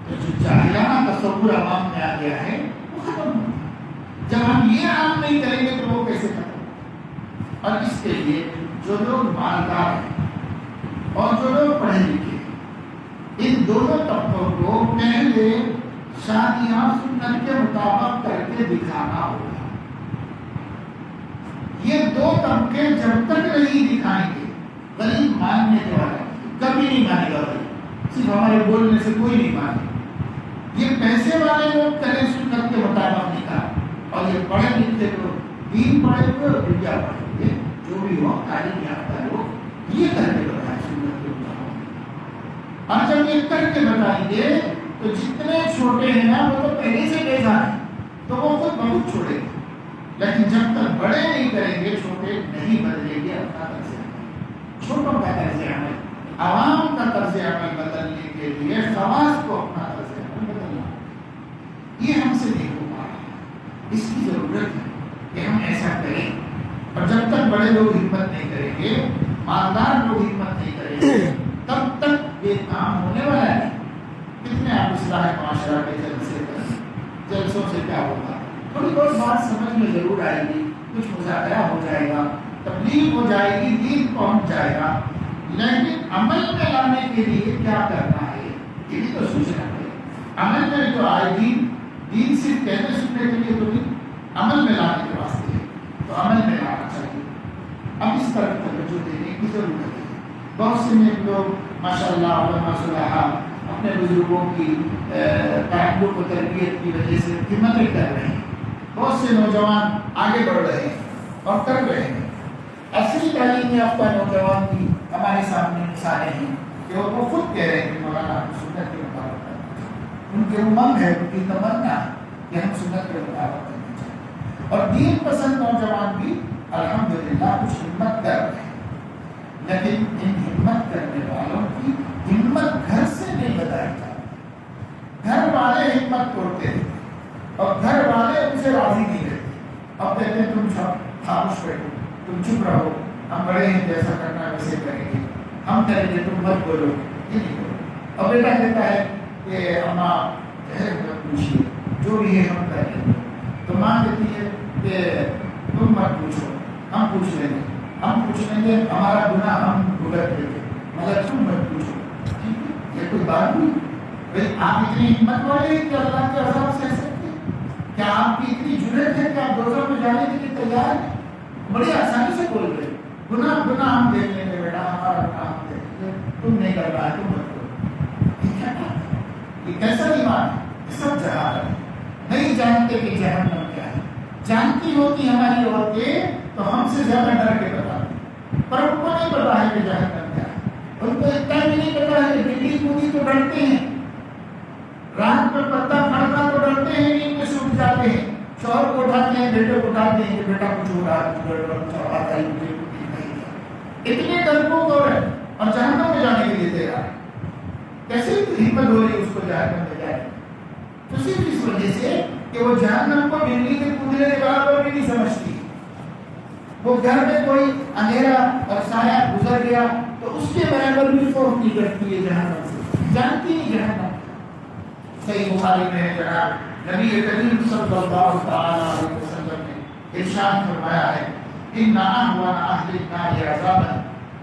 تو جو جاہلانہ تصور عوام میں آ گیا ہے وہ ختم ہوگا. جب ہم یہ عام نہیں کریں گے تو وہ کیسے ختم ہوگا؟ اور اس کے لیے جو لوگ مالدار ہیں اور جو لوگ پڑھے لکھے ہیں, ان دونوں طبقوں کو پہلے شادیاں سنت کے مطابق کر کے دکھانا ہوگا. یہ دو طبقے جب تک نہیں دکھائیں گے, غریب ماننے کے والے کبھی نہیں مانے گا. بھائی صرف ہمارے بولنے سے کوئی نہیں مانے. یہ پیسے والے لوگ کریں سنت کے مطابق نکاح, اور یہ پڑھے لکھے لوگ دین پڑھے ہوئے اور دنیا پڑھے ہوئے جو بھی ہو تعلیم یافتہ لوگ یہ کر کے بتائیں سنت کے مطابق. اور جب یہ کر کے بتائیں گے تو جتنے چھوٹے ہیں نا وہ تو پہلے سے بیزار ہیں, تو وہ خود بہت چھوڑے گے. لیکن جب تک بڑے نہیں کریں گے چھوٹے نہیں بدلیں گے اپنا طرز عمل. چھوٹوں کا طرز عمل, عوام کا طرز عمل بدلنے کے لیے خواص کو اپنا طرز عمل بدلنا, یہ ہم سے نہیں ہو پا رہا ہے. اس کی ضرورت ہے کہ ہم ایسا کریں. اور جب تک بڑے لوگ ہمت نہیں کریں گے, مالدار لوگ ہمت نہیں کریں گے, تب تک یہ کام ہونے والا ہے. کتنے آپ اصلاح معاشرہ کے جلسوں سے کیا ہوگا؟ تھوڑی بہت بات سمجھ میں ضرور آئے گی, کچھ مذاکرہ ہو جائے گا, تبلیغ ہو جائے گی, دین پہنچ جائے گا. لیکن عمل میں لانے کے لیے کیا کرنا ہے یہ بھی تو سوچنا ہے. عمل میں تو آئے دین صرف کہنے سننے کے لیے تو نہیں, عمل میں لانے کے واسطے ہے, تو عمل میں لانا چاہیے. اب اس طرف توجہ دینے کی ضرورت ہے. بہت سے نیک لوگ ماشاء اللہ علماء صلاحہ اپنے بزرگوں کی تعلق و تربیت کی وجہ سے ہمتیں کر رہے ہیں. بہت سے نوجوان آگے بڑھ رہے ہیں اور کر رہے ہیں. اصلی تعلیم یافتہ نوجوان بھی ہمارے سامنے مثالیں ہیں کہ وہ خود کہہ رہے ہیں کہ مولانا سنت کے مطابق کرنا چاہیے. ان کی امنگ ہے, ان کی تمنا کہ ہم سنت کے مطابق کرنا چاہیے. اور دین پسند نوجوان بھی الحمدللہ کچھ ہمت کر رہے ہیں. لیکن ان ہمت کرنے والوں کی ہمت گھر سے نہیں بتائی جاتی. گھر والے ہمت توڑتے ہیں اور گھر والے ان سے راضی نہیں رہتے. اب کہتے ہیں تم سب خاموش بیٹھو, تم چپ رہو, ہم بڑے ہیں, جیسا کرنا ویسے کریں گے, ہم کریں گے, تم مت بولو, یہ نہیں بولو. اب بیٹا کہتا ہے کہ اماں پوچھیے, جو بھی ہے ہم کر لیں گے. تو ماں کہتی ہے کہ تم مت پوچھو, ہم پوچھ لیں گے, ہم پوچھ لیں گے, ہمارا گناہ ہم بھگت لیں گے, مگر تم مت پوچھو. یہ کوئی بات نہیں. بھائی آپ اتنی ہمت والے ہیں کہ اللہ کے عذاب سہ سکتے ہیں. کیا آپ کی اتنی جرأت ہے کہ آپ دوزخ میں جانے کے لیے تیار ہیں؟ بڑی آسانی سے بول رہے گناہ ہم دیکھ لیں گے بیٹا، ہمارا گناہ ہم دیکھ لیں گے، تم نہیں کر رہا ہے تم مت کرو۔ یہ کیا بات ہے؟ یہ کیسا ایمان ہے؟ یہ سب جہالت ہے۔ نہیں جانتے کہ جہنم کیا ہے۔ جانتی ہوتی ہماری عورتیں تو ہم سے زیادہ ڈر کے بتاتی، پر ان کو نہیں پتا ہے کہ جہنم کیا ہے۔ ان کو اتنا بھی نہیں پتا ہے کہ بجلی کودی تو ڈرتے ہیں، رات پر پتا پھڑتا تو ڈرتے ہیں، نیند میں سوکھ جاتے ہیں، شوہر کو اٹھاتے ہیں، بیٹے کو اٹھاتے ہیں کہ بیٹا کچھ ہو رہا ہے، اتنے ڈرپوک ہو رہے اور جہنم میں جانے کے لیے تیار۔ کیسے ہمت ہو رہی اس کو جہنم میں جانے؟ تو صرف اس وجہ سے کہ وہ جہنم کو بجلی کے کودنے کے برابر بھی نہیں سمجھتی۔ وہ گھر میں کوئی اندھیرا اور سایہ گزر گیا تو اس کے برابر بھی خوف نہیں کرتی ہے جہنم سے، جانتی نہیں جہنم۔ صحیح بخاری میں جناب نبی کریم صلی اللہ تعالی علیہ وسلم نے ارشاد فرمایا ہے، ان احوان اهل النار عذابا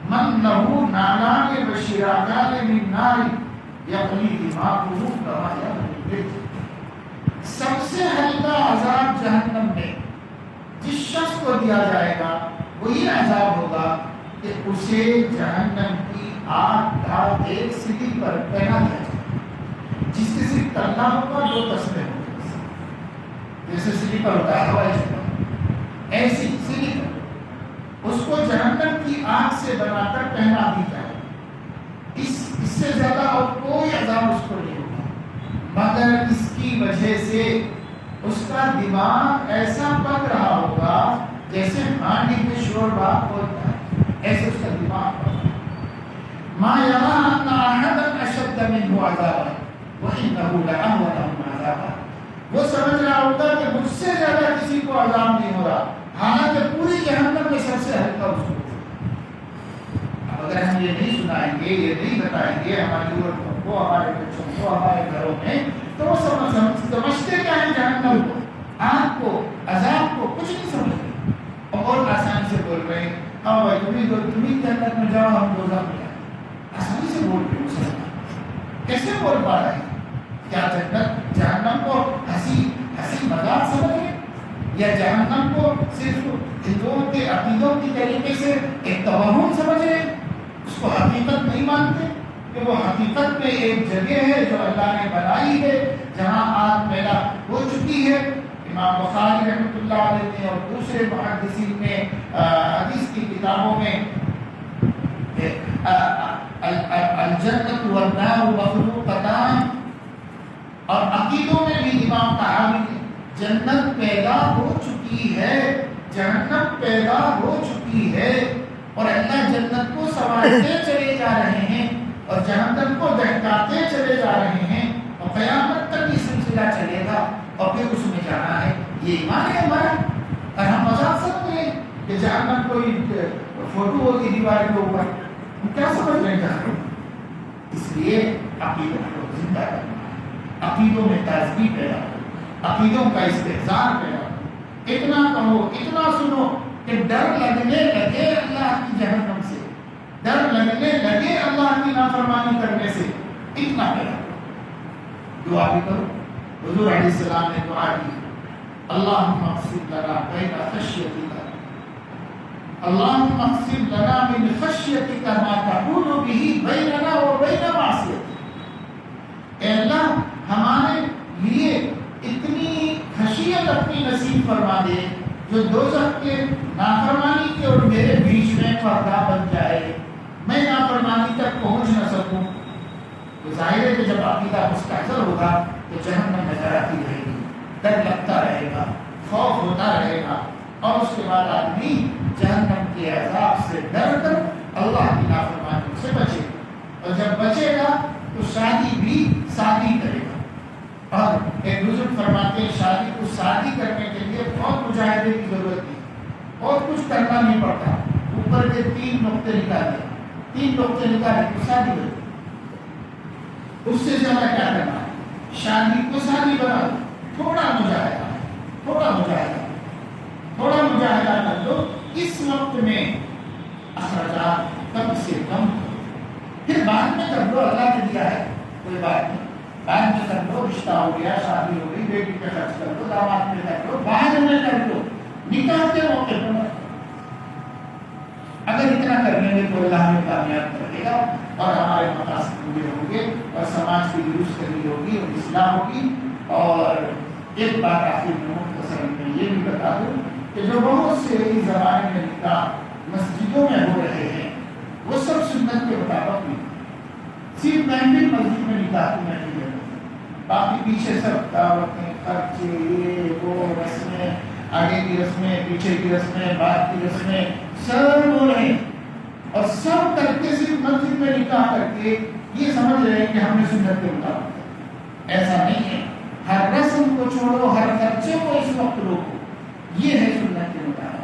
من له نالان وشراكان من نار یغلی دماغه كما یغلی البرد۔ سب سے ہلکا عذاب جہنم میں جس شخص کو دیا جائے گا وہ یہ عذاب ہوگا کہ اسے جہنم کی آگ کا ایک سلی پر پہنا دیا جائے، جس کے صرف تلنا ہوگا، دو تسمے ہوں گے، جیسے سلیپر ہوتا ہے ہوائی جہاز، ایسی سلیپر اس کو جہنم کی آگ سے بنا کر پہنا دی جائے۔ اس سے زیادہ اور کوئی عذاب اس کو نہیں ہوگا، مگر اس کی وجہ سے اس کا دماغ ایسا پک رہا ہوگا جیسے ہانڈی میں شوربہ ہوتا ہے، ایسے اس کا دماغ پک رہا ہے۔ ما یرا ان احدا اشد منه عذابا وانه لأهون عذابا۔ وہ سمجھ رہا ہوگا کہ مجھ سے زیادہ کسی کو عذاب نہیں ہو رہا، حالانکہ پوری جہنم میں سب سے ہلکا اس کو۔ اب اگر ہم یہ نہیں سنائیں گے، یہ نہیں بتائیں گے ہماری عورتوں کو، ہمارے بچوں کو، ہمارے گھروں میں، تو وہ سمجھتے کیا ہے جہنم کو، آگ کو، عذاب کو، کچھ نہیں سمجھتے اور بہت آسانی سے بول رہے ہیں ہاں بھائی تمہیں جنت میں جاؤ، ہم دوزخ میں جائیں۔ آسانی سے بول رہے ہیں، کیسے بول پا رہے ہیں؟ کیا جنت جہنم کو ہنسی مذاق سمجھے، یا جہنم کو صرف ہندوؤں کے عقیدوں کی طریقے سے ایک توہم سمجھے، اس کو حقیقت نہیں مانتے کہ وہ حقیقت میں ایک جگہ ہے جو اللہ نے بنائی ہے جہاں آگ پیدا ہو چکی ہے۔ امام بخاری رحمۃ اللہ علیہ نے اور دوسرے محدثین نے حدیث کی کتابوں میں الجنت والنار مخلوقتان، اور عقیدوں میں بھی امام طحاوی نے جنت پیدا ہو چکی ہے، جہنم پیدا ہو چکی ہے، اور اللہ جنت کو سنوارتے چلے جا رہے ہیں اور جہنم کو دہکاتے چلے جا رہے ہیں، اور قیامت تک یہ سلسلہ چلے گا اور پھر اس میں جانا ہے۔ یہ ایمان ہے ہمارا، اور ہم مذاق سکتے ہیں کہ جہنم کوئی فوٹو ہوگی دیوار کے اوپر، ہم کیا سمجھ رہے ہیں؟ اس لیے عقیدوں کو زندہ کرنا، عقیدوں میں تازگی پیدا ہو، عقیدوں کا استحضار پیدا ہو، اتنا کہو، اتنا سنو کہ ڈر لگنے لگے اللہ کی جہنم سے، ڈر لگنے لگے اللہ کی نافرمانی کرنے سے، اتنا پیدا ہو۔ دعا بھی کرو، حضور علیہ السلام نے دعا کی، اللہم اقسم لنا بین خشیتک، اللہم اقسم لنا من خشیتک ما تحول به بیننا و بین معصیتک۔ اے اللہ ہمارے لیے اتنی خشیت اپنی نصیب فرما دے جو دوزخ کے نافرمانی کے اور میرے بیچ میں پردہ بن جائے، میں نافرمانی تک پہنچ نہ سکوں۔ تو ظاہر ہے کہ جب عقیدہ مستحضر ہوگا تو جہنم نظر آتی رہے گی، ڈر لگتا رہے گا، خوف ہوتا رہے گا، اور اس کے بعد آدمی جہنم کے عذاب سے ڈر کر اللہ کی نافرمانی سے بچے، اور جب بچے گا تو شادی بھی شادی کرے گا۔ اور ایک بزرگ فرماتے ہیں شادی کو شادی کرنے کے لیے بہت مجاہدے کی ضرورت ہے، بہت کچھ کرنا نہیں پڑتا، اوپر کے 3 نقطے نکالے، 3 نقطے نکالے تو شادی ہو جائے۔ اس سے زیادہ کیا کرنا ہے؟ شادی کو شادی بنا دو، تھوڑا مجاہدہ کر دو، اس وقت میں اخراجات کم سے کم کرو، پھر بعد میں کر دو، اللہ نے دیا ہے کوئی بات نہیں، بینک میں کر لو، رشتہ ہو گیا، شادی ہو گئی، بیٹی پہ خرچ کر لو، داماد پہ کر لو، بعد میں کر لو، نکاح کے موقع پہ مت۔ اگر اتنا کر لیں گے تو اللہ ہمیں کامیاب کرے گا اور ہمارے مقاصد پورے ہوں گے اور سماج کی درست کرنی ہوگی اور اصلاح ہوگی۔ اور ایک بات آخر میں مختصر میں یہ بھی بتا دوں کہ جو بہت سے اس زمانے میں نکاح مسجدوں میں ہو رہے ہیں وہ سب سنت کے مطابق نہیں، صرف محفل مسجد میں نکاح کی محفل ہے، باقی پیچھے سب دعوتیں، خرچے، یہ وہ رسمیں، آگے کی رسمیں، پیچھے کی رسمیں، بعد کی رسمیں، سب ہو رہے ہیں اور سب کر کے صرف مسجد میں نکاح کر کے یہ سمجھ رہے ہیں کہ ہم نے سنت کے مطابق۔ ایسا نہیں ہے، ہر رسم کو چھوڑو، ہر خرچے کو اس وقت روکو، یہ ہے سنت کے مطابق۔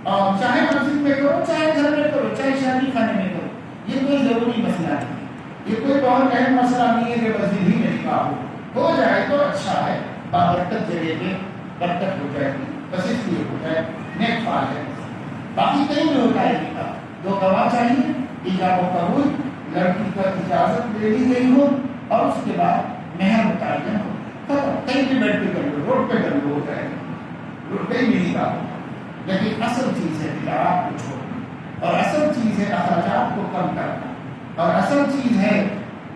اور چاہے مسجد میں کرو، چاہے گھر میں کرو، چاہے شادی خانے میں کرو، یہ کوئی ضروری مسئلہ نہیں ہے، یہ کوئی بہت اہم مسئلہ نہیں ہے کہ مسجد ہی میں نکاح ہو جائے تو اچھا ہے، بابرکت جگہ پہ برکت ہو جائے گی، بس اس لیے ہو جائے، نیک فال ہے۔ باقی کہیں بھی ہوتا ہے نکاح، دو گواہ چاہیے، ایجاب و قبول، لڑکی پر اجازت دے دی گئی ہو اور اس کے بعد مہر متعین ہو، کہیں بھی بیٹھ کے کر لو، روڈ پہ کر لو، ہو جائے گا، روڈ پہ ہی بھی نکاح ہو۔ لیکن اصل چیز ہے بدعات کو چھوڑنا، اور اصل چیز ہے اخراجات کو کم کرنا، اور اصل چیز ہے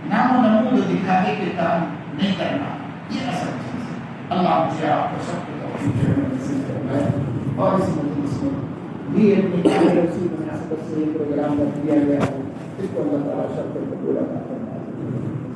نام و نمود دکھاوے کے کام نہیں کرنا، یہ اصل چیز ہے۔ اللہ مجھے آپ کو سب کو توفیق نصیب فرمائے، اور اس مجلس میں بھی اپنی اسی مناسبت سے پروگرام رکھ دیا گیا ہے، اس کو اللہ تعالیٰ سب کو قبول عطا فرمائے۔